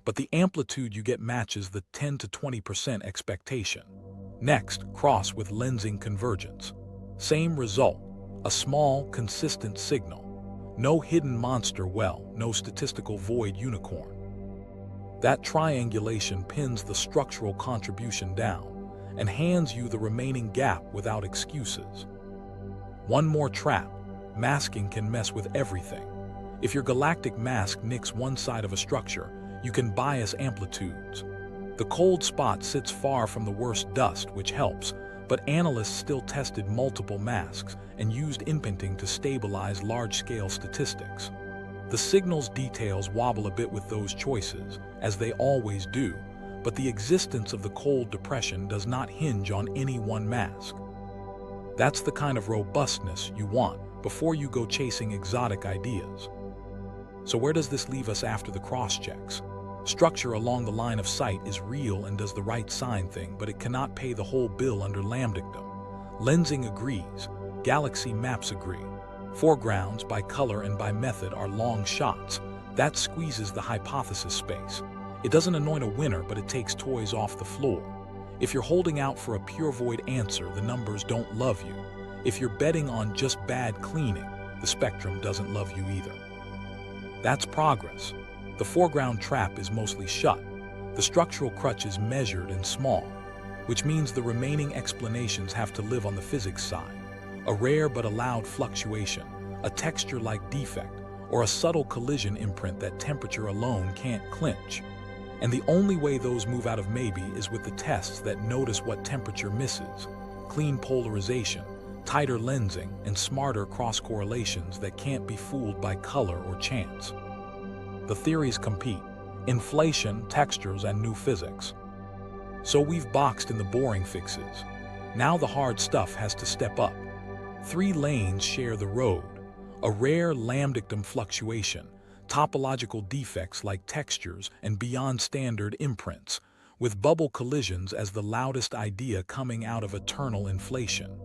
But the amplitude you get matches the 10 to 20% expectation. Next, cross with lensing convergence. Same result, a small, consistent signal. No hidden monster well, no statistical void unicorn. That triangulation pins the structural contribution down and hands you the remaining gap without excuses. One more trap, masking can mess with everything. If your galactic mask nicks one side of a structure, you can bias amplitudes. The cold spot sits far from the worst dust, which helps, but analysts still tested multiple masks and used impinting to stabilize large-scale statistics. The signal's details wobble a bit with those choices, as they always do, but the existence of the cold depression does not hinge on any one mask. That's the kind of robustness you want before you go chasing exotic ideas. So where does this leave us after the cross-checks? Structure along the line of sight is real and does the right sign thing, but it cannot pay the whole bill under lambdictum. Lensing agrees, galaxy maps agree. Foregrounds by color and by method are long shots. That squeezes the hypothesis space. It doesn't anoint a winner, but it takes toys off the floor. If you're holding out for a pure void answer, the numbers don't love you. If you're betting on just bad cleaning, the spectrum doesn't love you either. That's progress. The foreground trap is mostly shut. The structural crutch is measured and small, which means the remaining explanations have to live on the physics side. A rare but allowed fluctuation, a texture-like defect, or a subtle collision imprint that temperature alone can't clinch. And the only way those move out of maybe is with the tests that notice what temperature misses. clean polarization, tighter lensing, and smarter cross-correlations that can't be fooled by color or chance. The theories compete: inflation, textures, and new physics. So we've boxed in the boring fixes. Now the hard stuff has to step up. 3 lanes share the road: a rare lambdictum fluctuation, topological defects like textures, and beyond standard imprints, with bubble collisions as the loudest idea coming out of eternal inflation.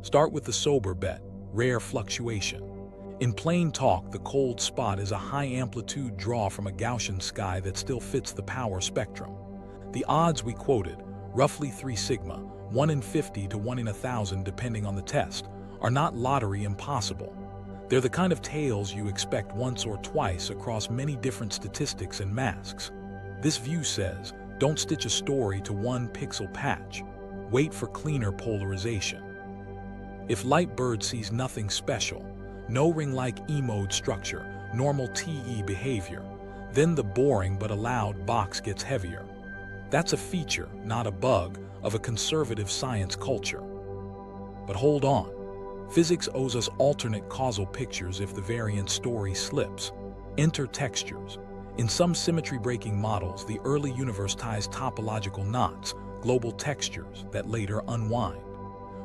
Start with the sober bet: rare fluctuation. In plain talk, the cold spot is a high-amplitude draw from a Gaussian sky that still fits the power spectrum. The odds we quoted, roughly 3 sigma, 1 in 50 to 1 in 1,000 depending on the test, are not lottery impossible. They're the kind of tales you expect once or twice across many different statistics and masks. This view says, don't stitch a story to one pixel patch. Wait for cleaner polarization. If LiteBIRD sees nothing special, no ring-like E-mode structure, normal TE behavior, then the boring but allowed box gets heavier. That's a feature, not a bug, of a conservative science culture. But hold on. Physics owes us alternate causal pictures if the variant story slips. Enter textures. In some symmetry-breaking models, the early universe ties topological knots, global textures, that later unwind.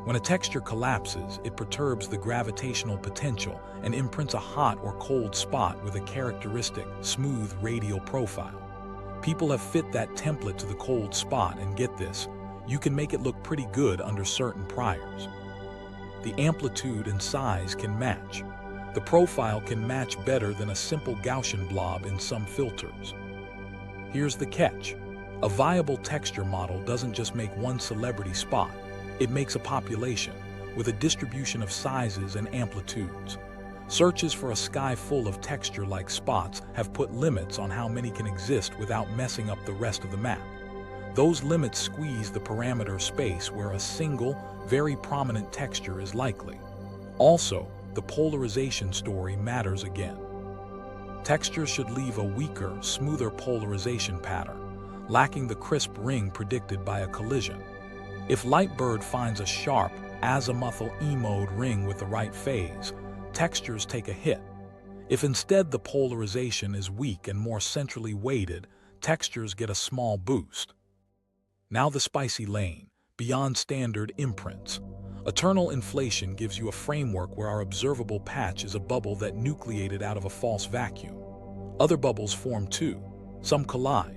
When a texture collapses, it perturbs the gravitational potential and imprints a hot or cold spot with a characteristic, smooth radial profile. People have fit that template to the cold spot, and get this, you can make it look pretty good under certain priors. The amplitude and size can match. The profile can match better than a simple Gaussian blob in some filters. Here's the catch. A viable texture model doesn't just make one celebrity spot. It makes a population, with a distribution of sizes and amplitudes. Searches for a sky full of texture-like spots have put limits on how many can exist without messing up the rest of the map. Those limits squeeze the parameter space where a single, very prominent texture is likely. Also, the polarization story matters again. Textures should leave a weaker, smoother polarization pattern, lacking the crisp ring predicted by a collision. If LiteBIRD finds a sharp, azimuthal E-mode ring with the right phase, textures take a hit. If instead the polarization is weak and more centrally weighted, textures get a small boost. Now the spicy lane, beyond standard imprints. Eternal inflation gives you a framework where our observable patch is a bubble that nucleated out of a false vacuum. Other bubbles form too. Some collide.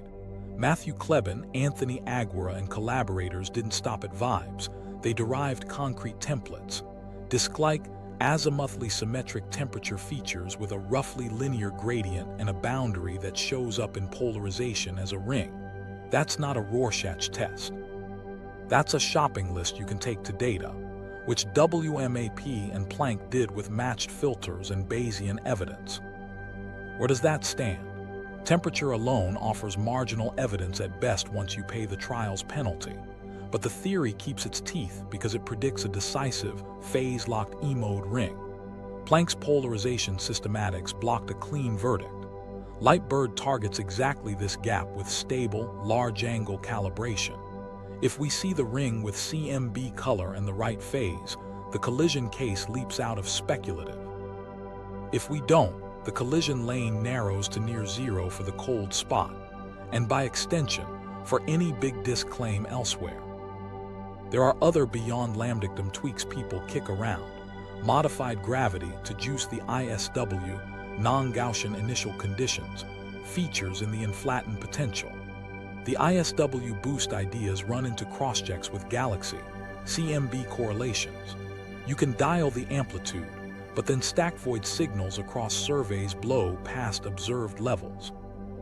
Matthew Kleban-Aguirre and collaborators didn't stop at vibes. They derived concrete templates. Disk-like, azimuthally symmetric temperature features with a roughly linear gradient and a boundary that shows up in polarization as a ring. That's not a Rorschach test. That's a shopping list you can take to data, which WMAP and Planck did with matched filters and Bayesian evidence. Where does that stand? Temperature alone offers marginal evidence at best once you pay the trial's penalty. But the theory keeps its teeth because it predicts a decisive, phase-locked E-mode ring. Planck's polarization systematics blocked a clean verdict. LiteBIRD targets exactly this gap with stable, large-angle calibration. If we see the ring with CMB color and the right phase, the collision case leaps out of speculative. If we don't, the collision lane narrows to near zero for the cold spot, and by extension, for any big disk claim elsewhere. There are other beyond lambdictum tweaks people kick around. Modified gravity to juice the ISW, non-Gaussian initial conditions, features in the inflattened potential. The ISW boost ideas run into crosschecks with galaxy, CMB correlations. You can dial the amplitude, but then stack void signals across surveys blow past observed levels.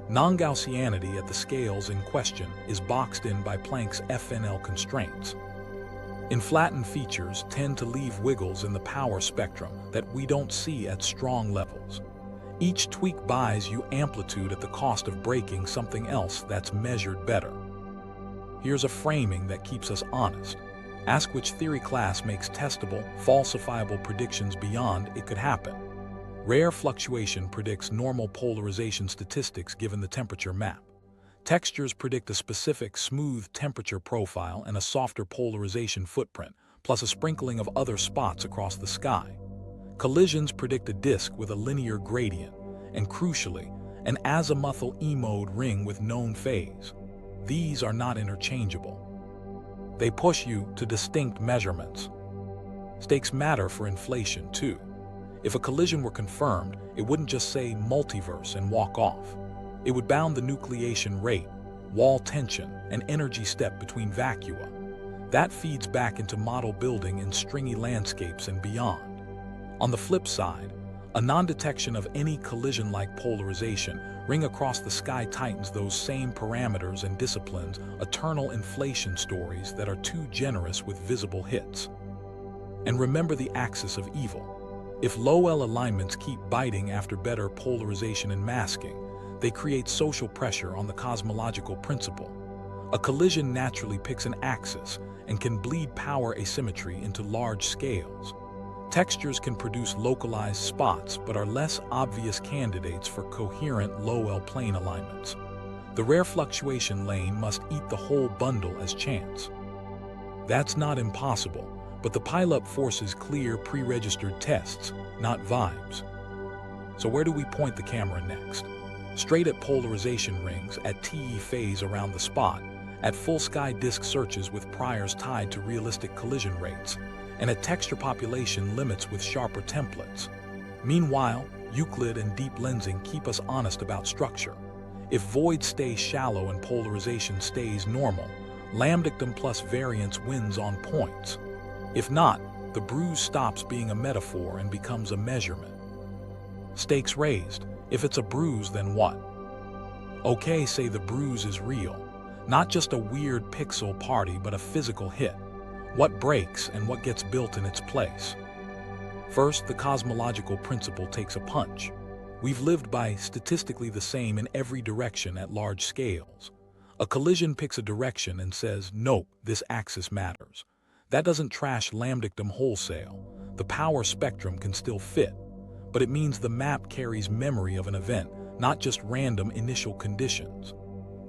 Non-Gaussianity at the scales in question is boxed in by Planck's FNL constraints. Inflattened features tend to leave wiggles in the power spectrum that we don't see at strong levels. Each tweak buys you amplitude at the cost of breaking something else that's measured better. Here's a framing that keeps us honest. Ask which theory class makes testable, falsifiable predictions beyond it could happen. Rare fluctuation predicts normal polarization statistics given the temperature map. Textures predict a specific smooth temperature profile and a softer polarization footprint, plus a sprinkling of other spots across the sky. Collisions predict a disk with a linear gradient, and crucially, an azimuthal E-mode ring with known phase. These are not interchangeable. They push you to distinct measurements. Stakes matter for inflation, too. If a collision were confirmed, it wouldn't just say multiverse and walk off. It would bound the nucleation rate, wall tension, and energy step between vacua. That feeds back into model building in stringy landscapes and beyond. On the flip side, a non-detection of any collision-like polarization ring across the sky tightens those same parameters and disciplines eternal inflation stories that are too generous with visible hits. And remember the axis of evil. If low-L alignments keep biting after better polarization and masking, they create social pressure on the cosmological principle. A collision naturally picks an axis and can bleed power asymmetry into large scales. Textures can produce localized spots but are less obvious candidates for coherent low-L plane alignments. The rare fluctuation lane must eat the whole bundle as chance. That's not impossible, but the pileup forces clear pre-registered tests, not vibes. So where do we point the camera next? Straight at polarization rings, at TE phase around the spot, at full sky disk searches with priors tied to realistic collision rates, and at texture population limits with sharper templates. Meanwhile, Euclid and deep lensing keep us honest about structure. If voids stay shallow and polarization stays normal, lambdictum plus variance wins on points. If not, the bruise stops being a metaphor and becomes a measurement. Stakes raised. If it's a bruise, then what? Okay, say the bruise is real. Not just a weird pixel party, but a physical hit. What breaks and what gets built in its place? First, the cosmological principle takes a punch. We've lived by statistically the same in every direction at large scales. A collision picks a direction and says, nope, this axis matters. That doesn't trash lambdictum wholesale. The power spectrum can still fit. But it means the map carries memory of an event, not just random initial conditions.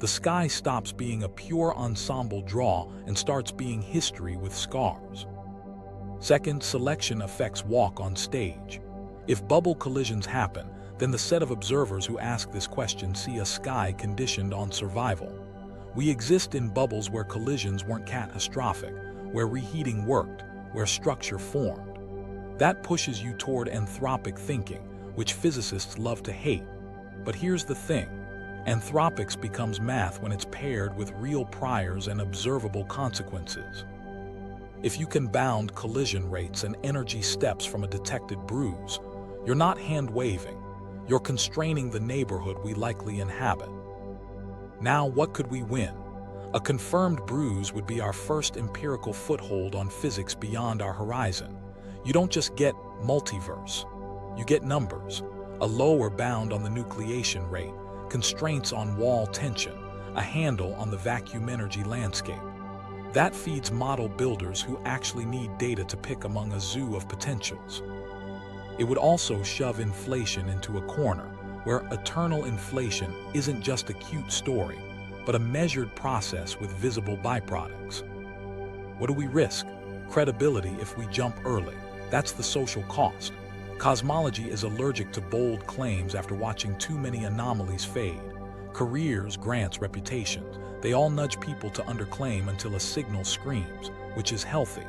The sky stops being a pure ensemble draw and starts being history with scars. Second, selection affects walk on stage. If bubble collisions happen, then the set of observers who ask this question see a sky conditioned on survival. We exist in bubbles where collisions weren't catastrophic, where reheating worked, where structure formed. That pushes you toward anthropic thinking, which physicists love to hate. But here's the thing. Anthropics becomes math when it's paired with real priors and observable consequences. If you can bound collision rates and energy steps from a detected bruise, you're not hand-waving. You're constraining the neighborhood we likely inhabit. Now, what could we win? A confirmed bruise would be our first empirical foothold on physics beyond our horizon. You don't just get multiverse. You get numbers, a lower bound on the nucleation rate, constraints on wall tension, a handle on the vacuum energy landscape. That feeds model builders who actually need data to pick among a zoo of potentials. It would also shove inflation into a corner, where eternal inflation isn't just a cute story, but a measured process with visible byproducts. What do we risk? Credibility if we jump early. That's the social cost. Cosmology is allergic to bold claims after watching too many anomalies fade. Careers, grants, reputations, they all nudge people to underclaim until a signal screams, which is healthy.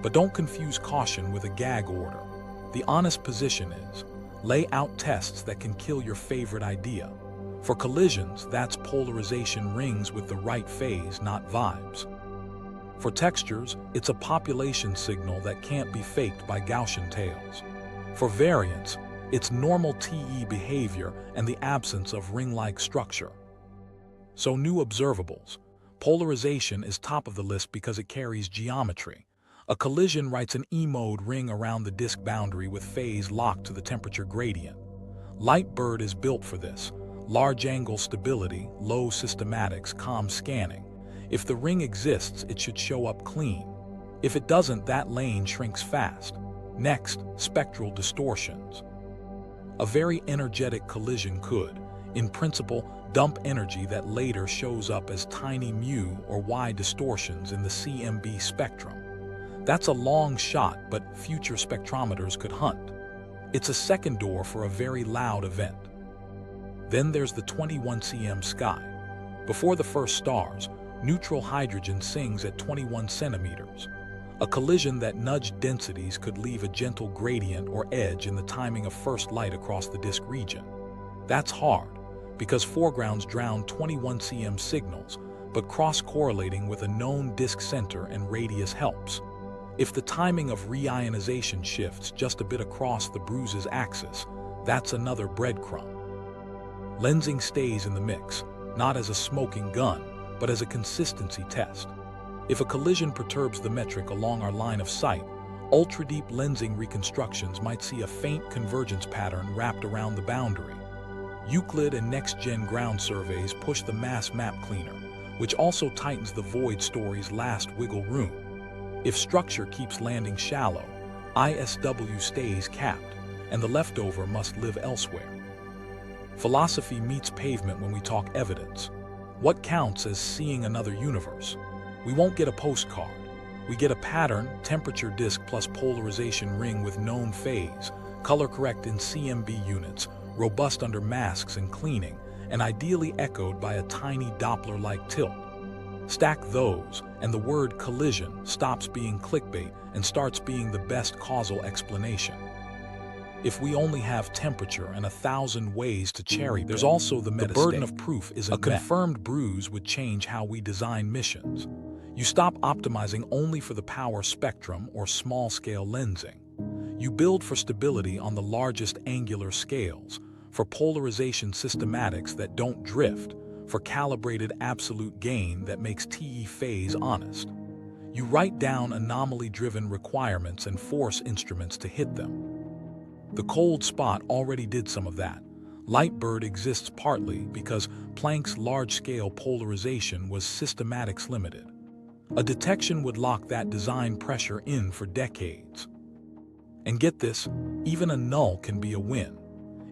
But don't confuse caution with a gag order. The honest position is, lay out tests that can kill your favorite idea. For collisions, that's polarization rings with the right phase, not vibes. For textures, it's a population signal that can't be faked by Gaussian tails. For variance, it's normal TE behavior and the absence of ring-like structure. So new observables. Polarization is top of the list because it carries geometry. A collision writes an E-mode ring around the disk boundary with phase locked to the temperature gradient. LiteBIRD is built for this. Large angle stability, low systematics, calm scanning. If the ring exists, it should show up clean. If it doesn't, that lane shrinks fast. Next, spectral distortions. A very energetic collision could, in principle, dump energy that later shows up as tiny mu or Y distortions in the CMB spectrum. That's a long shot, but future spectrometers could hunt. It's a second door for a very loud event. Then there's the 21 cm sky. Before the first stars, neutral hydrogen sings at 21 centimeters. A collision that nudged densities could leave a gentle gradient or edge in the timing of first light across the disk region. That's hard, because foregrounds drown 21 cm signals, but cross-correlating with a known disk center and radius helps. If the timing of reionization shifts just a bit across the bruise's axis, that's another breadcrumb. Lensing stays in the mix, not as a smoking gun, but as a consistency test. If a collision perturbs the metric along our line of sight, ultra-deep lensing reconstructions might see a faint convergence pattern wrapped around the boundary. Euclid and next-gen ground surveys push the mass map cleaner, which also tightens the void story's last wiggle room. If structure keeps landing shallow, ISW stays capped, and the leftover must live elsewhere. Philosophy meets pavement when we talk evidence. What counts as seeing another universe? We won't get a postcard. We get a pattern, temperature disk plus polarization ring with known phase, color correct in CMB units, robust under masks and cleaning, and ideally echoed by a tiny Doppler-like tilt. Stack those, and the word collision stops being clickbait and starts being the best causal explanation. If we only have temperature and 1,000 ways to cherry, there's also the meta-state. The burden of proof isn't met. A confirmed bruise would change how we design missions. You stop optimizing only for the power spectrum or small-scale lensing. You build for stability on the largest angular scales, for polarization systematics that don't drift, for calibrated absolute gain that makes TE phase honest. You write down anomaly-driven requirements and force instruments to hit them. The cold spot already did some of that. LiteBIRD exists partly because Planck's large-scale polarization was systematics limited. A detection would lock that design pressure in for decades. And get this, even a null can be a win.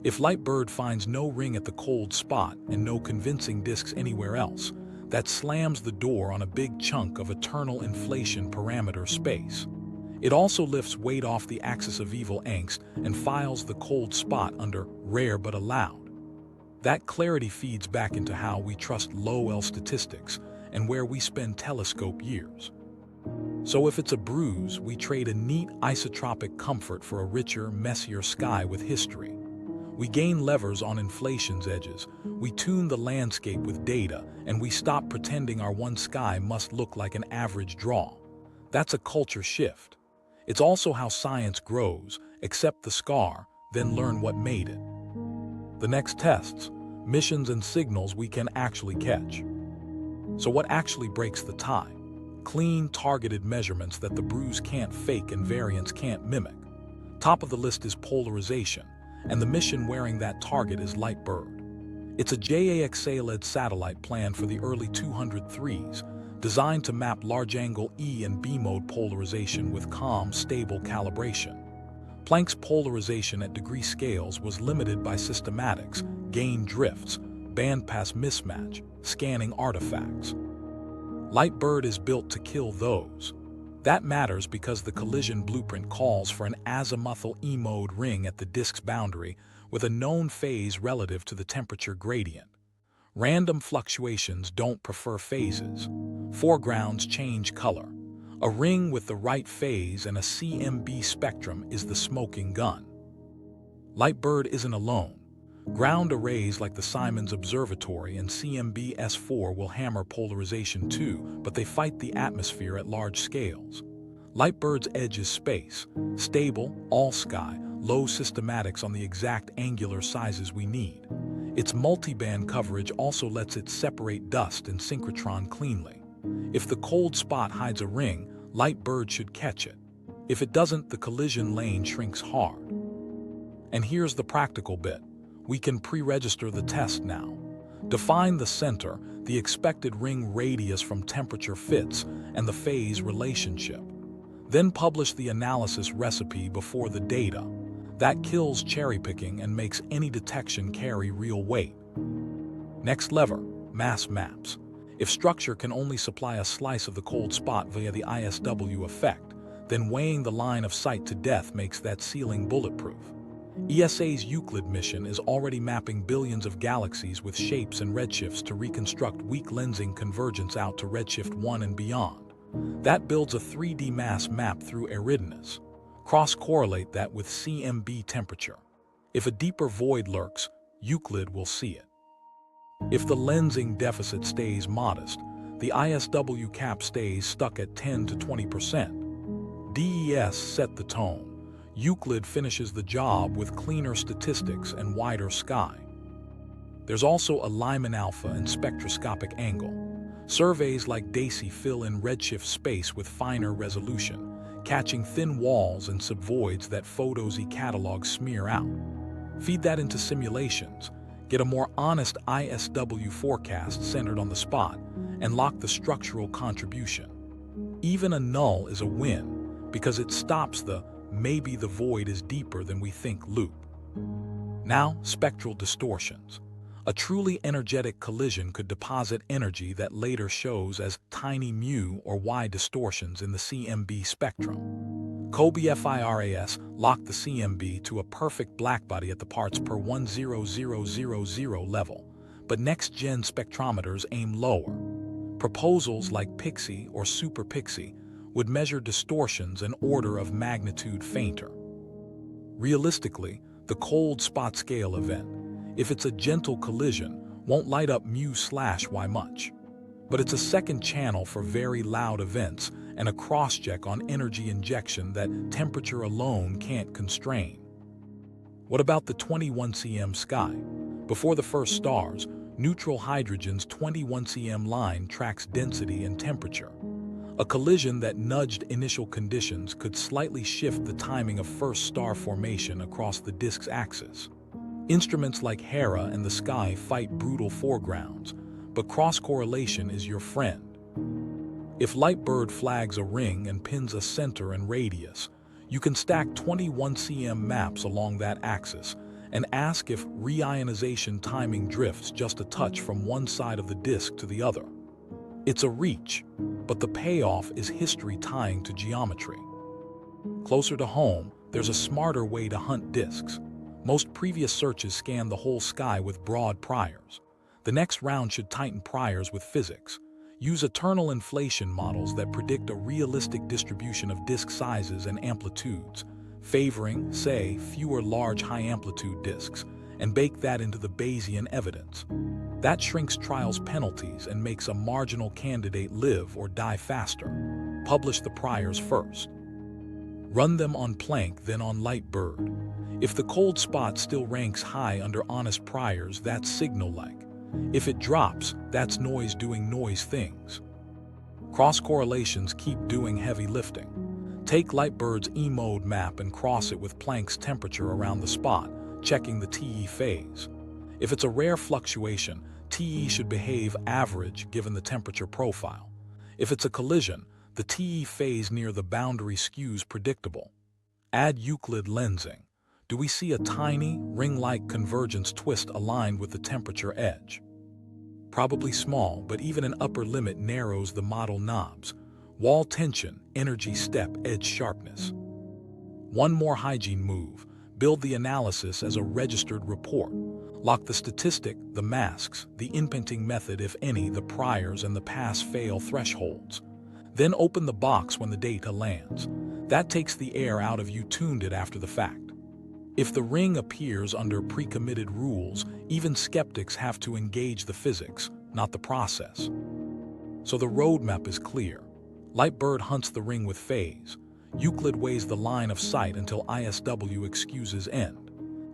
If LiteBIRD finds no ring at the cold spot and no convincing disks anywhere else, that slams the door on a big chunk of eternal inflation parameter space. It also lifts weight off the axis of evil angst and files the cold spot under rare but allowed. That clarity feeds back into how we trust low-L statistics and where we spend telescope years. So if it's a bruise, we trade a neat isotropic comfort for a richer, messier sky with history. We gain levers on inflation's edges, we tune the landscape with data, and we stop pretending our one sky must look like an average draw. That's a culture shift. It's also how science grows, accept the scar, then learn what made it. The next tests, missions and signals we can actually catch. So what actually breaks the tie? Clean, targeted measurements that the bruise can't fake and variance can't mimic. Top of the list is polarization, and the mission wearing that target is LiteBIRD. It's a JAXA-led satellite planned for the early 203s, designed to map large-angle E and B mode polarization with calm, stable calibration. Planck's polarization at degree scales was limited by systematics, gain drifts, bandpass mismatch, scanning artifacts. LiteBIRD is built to kill those. That matters because the collision blueprint calls for an azimuthal E-mode ring at the disk's boundary with a known phase relative to the temperature gradient. Random fluctuations don't prefer phases. Foregrounds change color. A ring with the right phase and a CMB spectrum is the smoking gun. LiteBIRD isn't alone. Ground arrays like the Simons Observatory and CMB S4 will hammer polarization too, but they fight the atmosphere at large scales. LiteBIRD's edge is space, stable, all-sky, low systematics on the exact angular sizes we need. Its multiband coverage also lets it separate dust and synchrotron cleanly. If the cold spot hides a ring, LiteBIRD should catch it. If it doesn't, the collision lane shrinks hard. And here's the practical bit. We can pre-register the test now. Define the center, the expected ring radius from temperature fits, and the phase relationship. Then publish the analysis recipe before the data. That kills cherry-picking and makes any detection carry real weight. Next lever, mass maps. If structure can only supply a slice of the cold spot via the ISW effect, then weighing the line of sight to death makes that ceiling bulletproof. ESA's Euclid mission is already mapping billions of galaxies with shapes and redshifts to reconstruct weak lensing convergence out to redshift 1 and beyond. That builds a 3D mass map through Eridanus. Cross-correlate that with CMB temperature. If a deeper void lurks, Euclid will see it. If the lensing deficit stays modest, the ISW cap stays stuck at 10 to 20%. DES set the tone. Euclid finishes the job with cleaner statistics and wider sky. There's also a Lyman alpha and spectroscopic angle. Surveys like DESI fill in redshift space with finer resolution, catching thin walls and subvoids that photos e-catalog smear out. Feed that into simulations, get a more honest ISW forecast centered on the spot, and lock the structural contribution. Even a null is a win because it stops the "maybe the void is deeper than we think" loop. Now, spectral distortions. A truly energetic collision could deposit energy that later shows as tiny mu or Y distortions in the CMB spectrum. COBE-FIRAS locked the CMB to a perfect blackbody at the parts per 10000 level, but next-gen spectrometers aim lower. Proposals like Pixie or Super Pixie would measure distortions an order of magnitude fainter. Realistically, the cold spot scale event, if it's a gentle collision, won't light up mu/Y much. But it's a second channel for very loud events and a cross-check on energy injection that temperature alone can't constrain. What about the 21 cm sky? Before the first stars, neutral hydrogen's 21 cm line tracks density and temperature. A collision that nudged initial conditions could slightly shift the timing of first star formation across the disk's axis. Instruments like Hera and the sky fight brutal foregrounds, but cross-correlation is your friend. If LiteBIRD flags a ring and pins a center and radius, you can stack 21 cm maps along that axis and ask if reionization timing drifts just a touch from one side of the disk to the other. It's a reach, but the payoff is history tying to geometry. Closer to home, there's a smarter way to hunt disks. Most previous searches scan the whole sky with broad priors. The next round should tighten priors with physics. Use eternal inflation models that predict a realistic distribution of disk sizes and amplitudes, favoring, say, fewer large high-amplitude disks, and bake that into the Bayesian evidence. That shrinks trials' penalties and makes a marginal candidate live or die faster. Publish the priors first. Run them on Planck, then on LiteBIRD. If the cold spot still ranks high under honest priors, that's signal-like. If it drops, that's noise doing noise things. Cross-correlations keep doing heavy lifting. Take LiteBIRD's E-mode map and cross it with Planck's temperature around the spot, checking the TE phase. If it's a rare fluctuation, TE should behave average given the temperature profile. If it's a collision, the TE phase near the boundary skews predictable. Add Euclid lensing. Do we see a tiny, ring-like convergence twist aligned with the temperature edge? Probably small, but even an upper limit narrows the model knobs. Wall tension, energy step, edge sharpness. One more hygiene move. Build the analysis as a registered report. Lock the statistic, the masks, the inputting method if any, the priors and the pass-fail thresholds. Then open the box when the data lands. That takes the air out of you tuned it after the fact. If the ring appears under pre-committed rules, even skeptics have to engage the physics, not the process. So the roadmap is clear. LiteBIRD hunts the ring with phase. Euclid weighs the line of sight until ISW excuses end.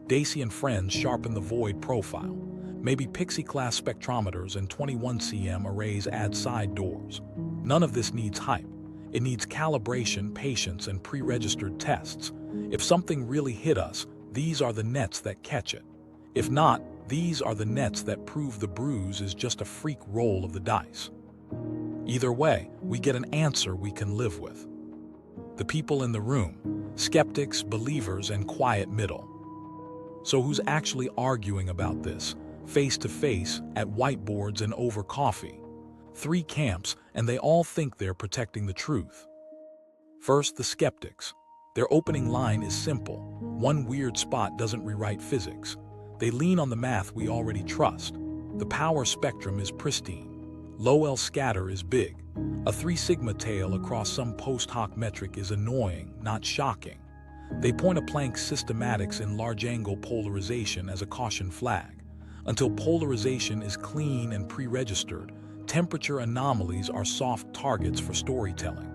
DESI and friends sharpen the void profile. Maybe Pixie-class spectrometers and 21 cm arrays add side doors. None of this needs hype. It needs calibration, patience, and pre-registered tests. If something really hit us, these are the nets that catch it. If not, these are the nets that prove the bruise is just a freak roll of the dice. Either way, we get an answer we can live with. The people in the room, skeptics, believers, and quiet middle. So who's actually arguing about this? face-to-face, at whiteboards and over coffee. 3 camps, and they all think they're protecting the truth. First, the skeptics. Their opening line is simple: one weird spot doesn't rewrite physics. They lean on the math we already trust. The power spectrum is pristine. Low L scatter is big. A 3 sigma tail across some post hoc metric is annoying, not shocking. They point a Planck's systematics in large-angle polarization as a caution flag. Until polarization is clean and pre-registered, temperature anomalies are soft targets for storytelling.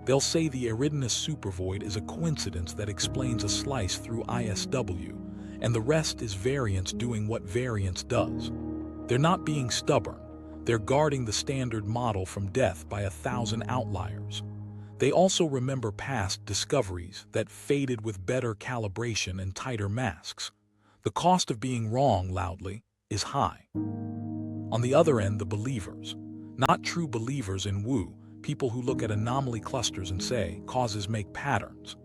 They'll say the Eridanus Supervoid is a coincidence that explains a slice through ISW, and the rest is variance doing what variance does. They're not being stubborn. They're guarding the standard model from death by 1,000 outliers. They also remember past discoveries that faded with better calibration and tighter masks. The cost of being wrong loudly is high. On the other end, the believers. Not true believers in woo, people who look at anomaly clusters and say, causes make patterns.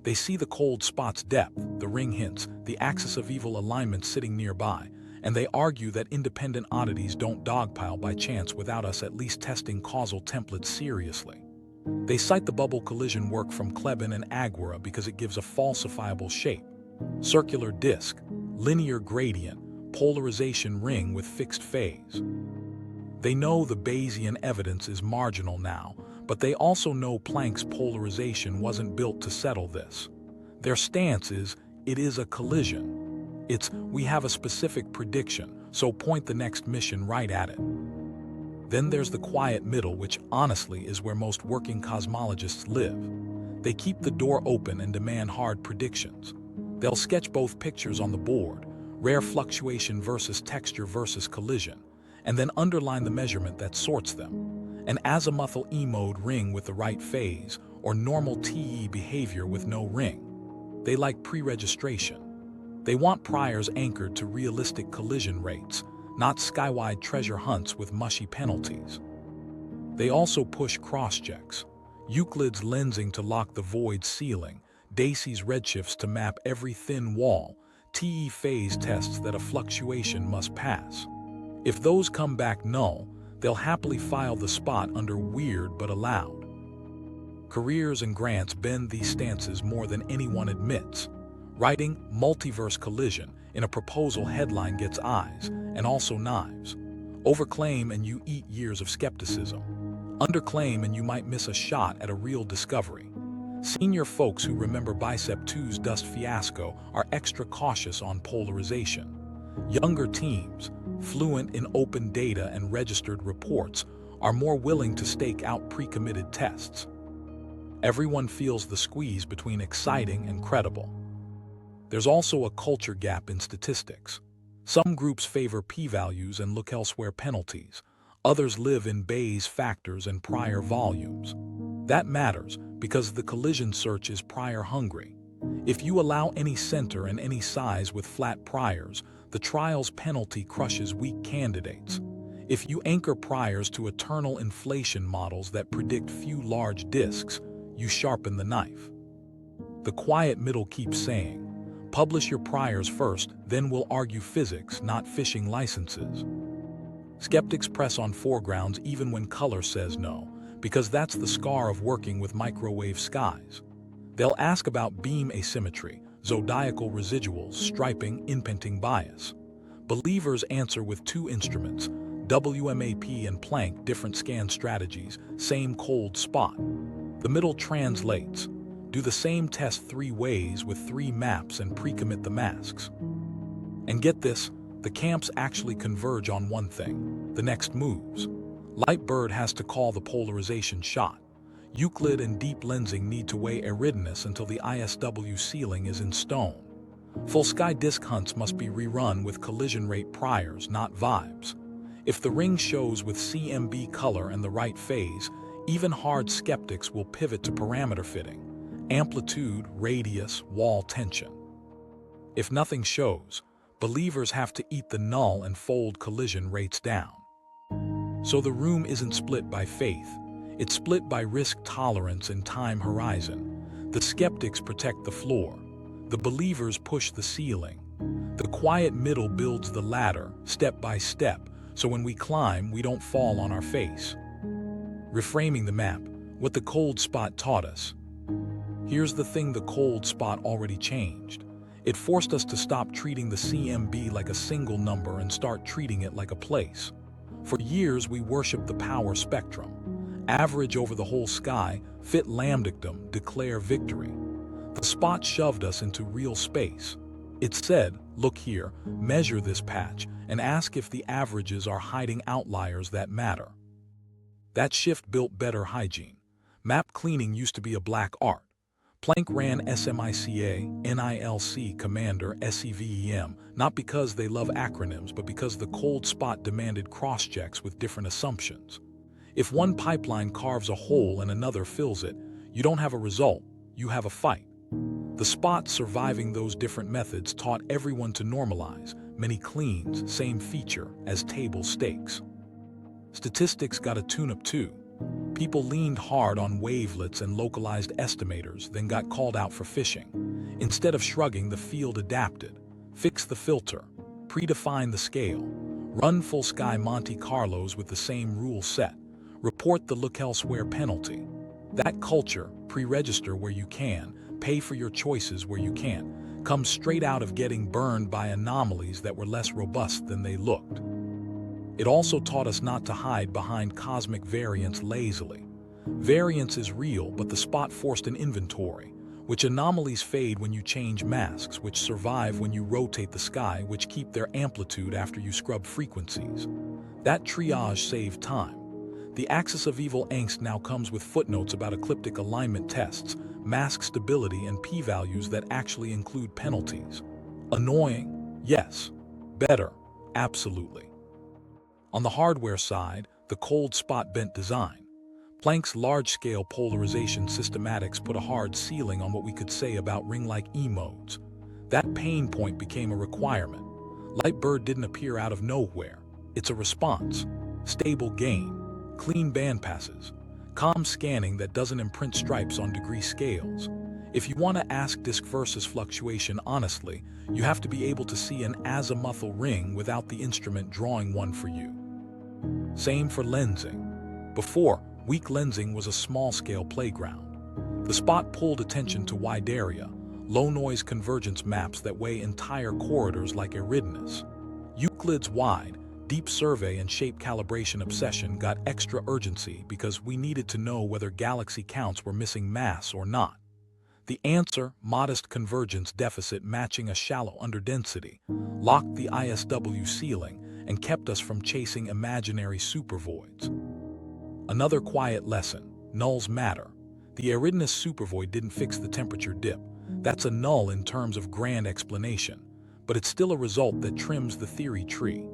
They see the cold spot's depth, the ring hints, the axis of evil alignment sitting nearby, and they argue that independent oddities don't dogpile by chance without us at least testing causal templates seriously. They cite the bubble collision work from Kleban-Aguirre because it gives a falsifiable shape. Circular disk, linear gradient, polarization ring with fixed phase. They know the Bayesian evidence is marginal now, but they also know Planck's polarization wasn't built to settle this. Their stance is, it is a collision. It's, we have a specific prediction, so point the next mission right at it. Then there's the quiet middle, which honestly is where most working cosmologists live. They keep the door open and demand hard predictions. They'll sketch both pictures on the board, rare fluctuation versus texture versus collision, and then underline the measurement that sorts them. An azimuthal E-mode ring with the right phase, or normal TE behavior with no ring. They like pre-registration. They want priors anchored to realistic collision rates, not skywide treasure hunts with mushy penalties. They also push cross-checks. Euclid's lensing to lock the void ceiling, Dacey's redshifts to map every thin wall, TE phase tests that a fluctuation must pass. If those come back null, they'll happily file the spot under weird but allowed. Careers and grants bend these stances more than anyone admits. Writing multiverse collision in a proposal headline gets eyes, and also knives. Overclaim and you eat years of skepticism. Underclaim and you might miss a shot at a real discovery. Senior folks who remember Bicep 2's dust fiasco are extra cautious on polarization. Younger teams, fluent in open data and registered reports, are more willing to stake out pre-committed tests. Everyone feels the squeeze between exciting and credible. There's also a culture gap in statistics. Some groups favor p-values and look elsewhere penalties. Others live in Bayes factors and prior volumes. That matters because the collision search is prior hungry. If you allow any center and any size with flat priors, the trial's penalty crushes weak candidates. If you anchor priors to eternal inflation models that predict few large disks, you sharpen the knife. The quiet middle keeps saying, publish your priors first, then we'll argue physics, not fishing licenses. Skeptics press on foregrounds even when color says no, because that's the scar of working with microwave skies. They'll ask about beam asymmetry, zodiacal residuals, striping, inpenting bias. Believers answer with 2 instruments, WMAP and Planck, different scan strategies, same cold spot. The middle translates. Do the same test 3 ways with 3 maps and pre-commit the masks. And get this, the camps actually converge on one thing, the next moves. LiteBIRD has to call the polarization shot. Euclid and deep lensing need to weigh Eridanus until the ISW ceiling is in stone. Full sky disk hunts must be rerun with collision rate priors, not vibes. If the ring shows with CMB color and the right phase, even hard skeptics will pivot to parameter fitting. Amplitude, radius, wall tension. If nothing shows, believers have to eat the null and fold collision rates down. So the room isn't split by faith, it's split by risk tolerance and time horizon. The skeptics protect the floor, the believers push the ceiling. The quiet middle builds the ladder, step by step, so when we climb, we don't fall on our face. Reframing the map, what the cold spot taught us. Here's the thing the cold spot already changed. It forced us to stop treating the CMB like a single number and start treating it like a place. For years, we worshipped the power spectrum. Average over the whole sky, fit lambdictum, declare victory. The spot shoved us into real space. It said, look here, measure this patch, and ask if the averages are hiding outliers that matter. That shift built better hygiene. Map cleaning used to be a black art. Planck ran SMICA, NILC Commander, SEVEM, not because they love acronyms, but because the cold spot demanded cross-checks with different assumptions. If one pipeline carves a hole and another fills it, you don't have a result, you have a fight. The spot surviving those different methods taught everyone to normalize, many cleans, same feature, as table stakes. Statistics got a tune-up too. People leaned hard on wavelets and localized estimators, then got called out for fishing. Instead of shrugging, the field adapted. Fix the filter, predefine the scale, run full-sky Monte Carlos with the same rule set, report the look elsewhere penalty. That culture, pre-register where you can, pay for your choices where you can't, comes straight out of getting burned by anomalies that were less robust than they looked. It also taught us not to hide behind cosmic variance lazily. Variance is real, but the spot forced an inventory, which anomalies fade when you change masks, which survive when you rotate the sky, which keep their amplitude after you scrub frequencies. That triage saved time. The axis of evil angst now comes with footnotes about ecliptic alignment tests, mask stability, and p-values that actually include penalties. Annoying? Yes. Better? Absolutely. On the hardware side, the cold spot bent design. Planck's large-scale polarization systematics put a hard ceiling on what we could say about ring-like E-modes. That pain point became a requirement. LiteBIRD didn't appear out of nowhere. It's a response. Stable gain. Clean bandpasses. COM scanning that doesn't imprint stripes on degree scales. If you want to ask disk versus fluctuation honestly, you have to be able to see an azimuthal ring without the instrument drawing one for you. Same for lensing. Before, weak lensing was a small-scale playground. The spot pulled attention to wide area, low-noise convergence maps that weigh entire corridors like Eridanus. Euclid's wide, deep survey and shape calibration obsession got extra urgency because we needed to know whether galaxy counts were missing mass or not. The answer, modest convergence deficit matching a shallow underdensity, locked the ISW ceiling and kept us from chasing imaginary supervoids. Another quiet lesson, nulls matter. The Eridanus Supervoid didn't fix the temperature dip. That's a null in terms of grand explanation, but it's still a result that trims the theory tree.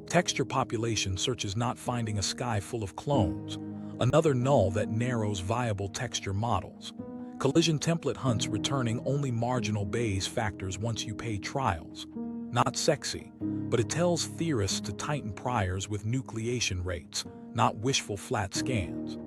Texture population search is not finding a sky full of clones, another null that narrows viable texture models. Collision template hunts returning only marginal Bayes factors once you pay trials. Not sexy, but it tells theorists to tighten priors with nucleation rates, not wishful flat scans.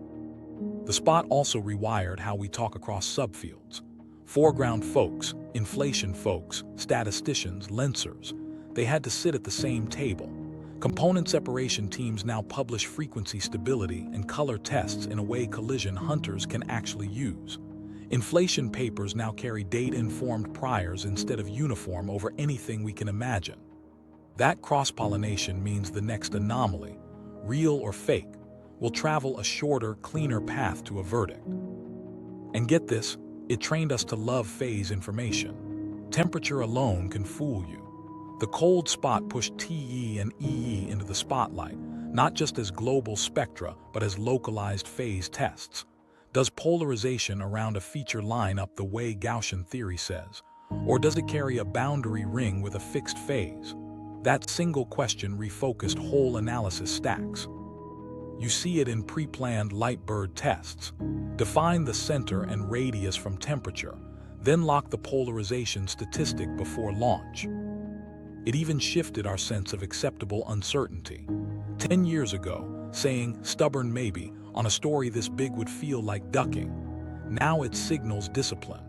The spot also rewired how we talk across subfields. Foreground folks, inflation folks, statisticians, lensers, they had to sit at the same table. Component separation teams now publish frequency stability and color tests in a way collision hunters can actually use. Inflation papers now carry date-informed priors instead of uniform over anything we can imagine. That cross-pollination means the next anomaly, real or fake, will travel a shorter, cleaner path to a verdict. And get this, it trained us to love phase information. Temperature alone can fool you. The cold spot pushed TE and EE into the spotlight, not just as global spectra, but as localized phase tests. Does polarization around a feature line up the way Gaussian theory says? Or does it carry a boundary ring with a fixed phase? That single question refocused whole analysis stacks. You see it in pre-planned LiteBIRD tests. Define the center and radius from temperature, then lock the polarization statistic before launch. It even shifted our sense of acceptable uncertainty. 10 years ago, saying stubborn maybe on a story this big would feel like ducking. Now it signals discipline.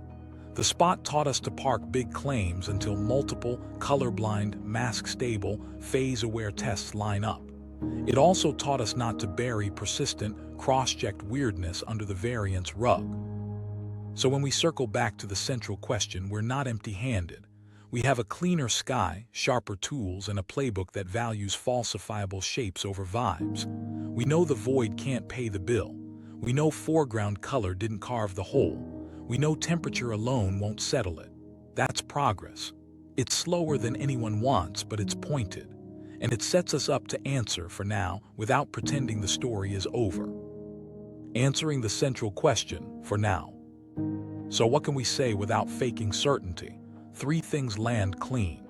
The spot taught us to park big claims until multiple, colorblind, mask-stable, phase-aware tests line up. It also taught us not to bury persistent, cross-checked weirdness under the variance rug. So when we circle back to the central question, we're not empty-handed. We have a cleaner sky, sharper tools, and a playbook that values falsifiable shapes over vibes. We know the void can't pay the bill. We know foreground color didn't carve the hole. We know temperature alone won't settle it. That's progress. It's slower than anyone wants, but it's pointed. And it sets us up to answer, for now, without pretending the story is over. Answering the central question, for now. So what can we say without faking certainty? 3 things land clean.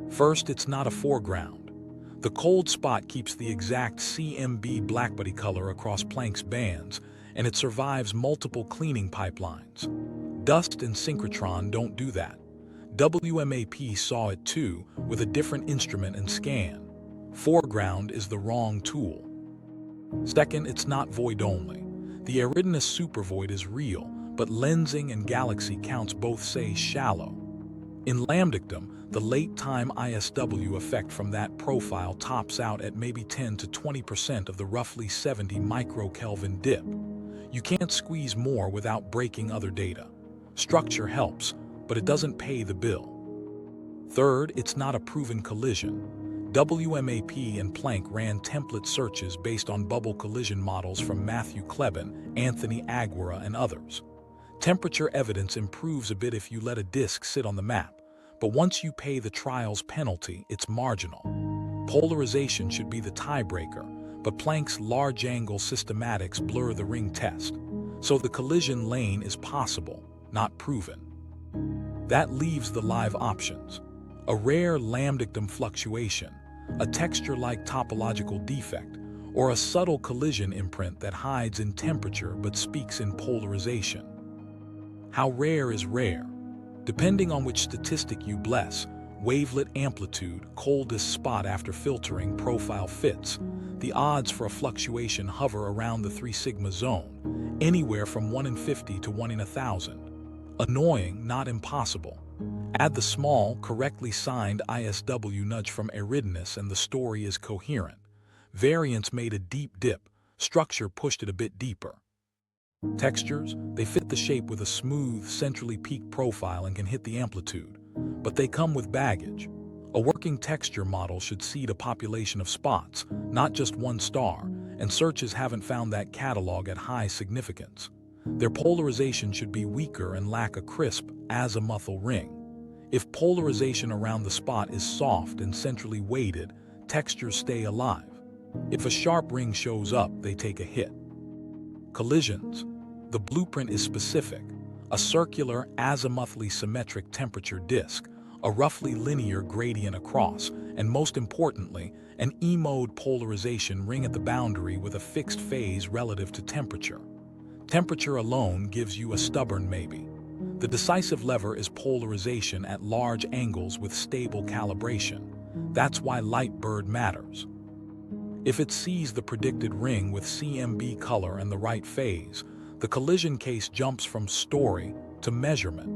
First, it's not a foreground. The cold spot keeps the exact CMB blackbody color across Planck's bands, and it survives multiple cleaning pipelines. Dust and synchrotron don't do that. WMAP saw it too, with a different instrument and scan. Foreground is the wrong tool. Second, it's not void only. The Eridanus Supervoid is real, but lensing and galaxy counts both say shallow. In lambdictum, the late-time ISW effect from that profile tops out at maybe 10 to 20% of the roughly 70 microkelvin dip. You can't squeeze more without breaking other data. Structure helps, but it doesn't pay the bill. Third, it's not a proven collision. WMAP and Planck ran template searches based on bubble collision models from Matthew Kleban, Kleban-Aguirre, and others. Temperature evidence improves a bit if you let a disk sit on the map, but once you pay the trial's penalty, it's marginal. Polarization should be the tiebreaker, but Planck's large-angle systematics blur the ring test, so the collision lane is possible, not proven. That leaves the live options. A rare lambdictum fluctuation, a texture-like topological defect, or a subtle collision imprint that hides in temperature but speaks in polarization. How rare is rare? Depending on which statistic you bless, wavelet amplitude, coldest spot after filtering, profile fits, the odds for a fluctuation hover around the 3 sigma zone, anywhere from 1 in 50 to 1 in 1,000. Annoying, not impossible. Add the small, correctly signed ISW nudge from Eridanus and the story is coherent. Variance made a deep dip, structure pushed it a bit deeper. Textures, they fit the shape with a smooth, centrally peaked profile and can hit the amplitude. But they come with baggage. A working texture model should seed a population of spots, not just one star, and searches haven't found that catalog at high significance. Their polarization should be weaker and lack a crisp, azimuthal ring. If polarization around the spot is soft and centrally weighted, textures stay alive. If a sharp ring shows up, they take a hit. Collisions. The blueprint is specific. A circular, azimuthally symmetric temperature disk, a roughly linear gradient across, and most importantly, an E-mode polarization ring at the boundary with a fixed phase relative to temperature. Temperature alone gives you a stubborn maybe. The decisive lever is polarization at large angles with stable calibration. That's why LiteBIRD matters. If it sees the predicted ring with CMB color and the right phase, the collision case jumps from story to measurement.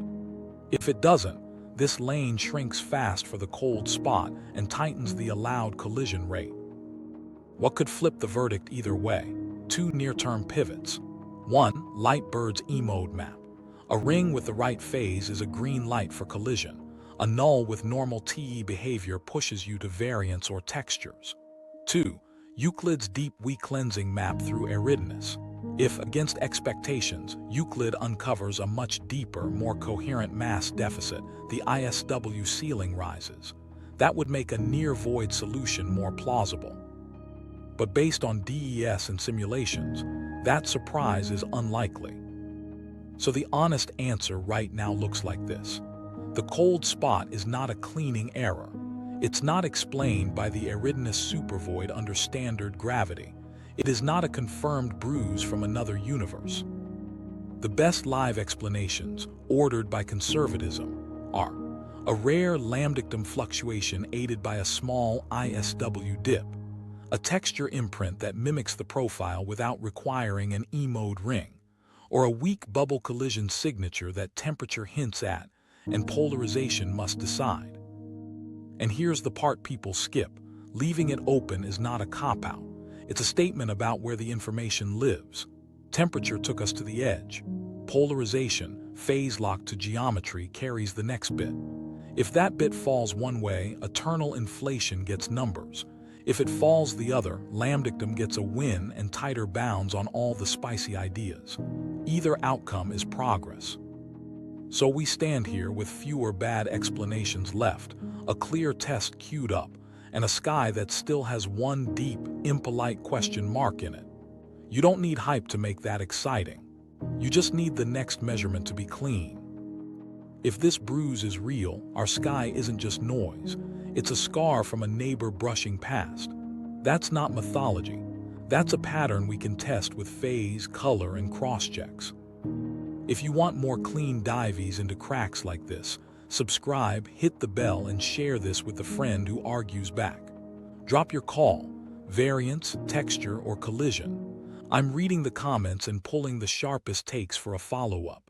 If it doesn't, this lane shrinks fast for the cold spot and tightens the allowed collision rate. What could flip the verdict either way? 2 near-term pivots. 1. LiteBIRD's E-mode map. A ring with the right phase is a green light for collision. A null with normal TE behavior pushes you to variance or textures. 2. Euclid's deep weak cleansing map through Eridanus. If, against expectations, Euclid uncovers a much deeper, more coherent mass deficit, the ISW ceiling rises. That would make a near-void solution more plausible. But based on DES and simulations, that surprise is unlikely. So the honest answer right now looks like this. The cold spot is not a cleaning error. It's not explained by the Eridanus Supervoid under standard gravity. It is not a confirmed bruise from another universe. The best live explanations, ordered by conservatism, are a rare lambdictum fluctuation aided by a small ISW dip, a texture imprint that mimics the profile without requiring an E-mode ring, or a weak bubble collision signature that temperature hints at, and polarization must decide. And here's the part people skip. Leaving it open is not a cop-out. It's a statement about where the information lives. Temperature took us to the edge. Polarization, phase locked to geometry, carries the next bit. If that bit falls one way, eternal inflation gets numbers. If it falls the other, lambdictum gets a win and tighter bounds on all the spicy ideas. Either outcome is progress. So we stand here with fewer bad explanations left, a clear test queued up, and a sky that still has one deep, impolite question mark in it. You don't need hype to make that exciting. You just need the next measurement to be clean. If this bruise is real, our sky isn't just noise. It's a scar from a neighbor brushing past. That's not mythology. That's a pattern we can test with phase, color, and cross-checks. If you want more clean dives into cracks like this, subscribe, hit the bell, and share this with a friend who argues back. Drop your call, variance, texture, or collision. I'm reading the comments and pulling the sharpest takes for a follow-up.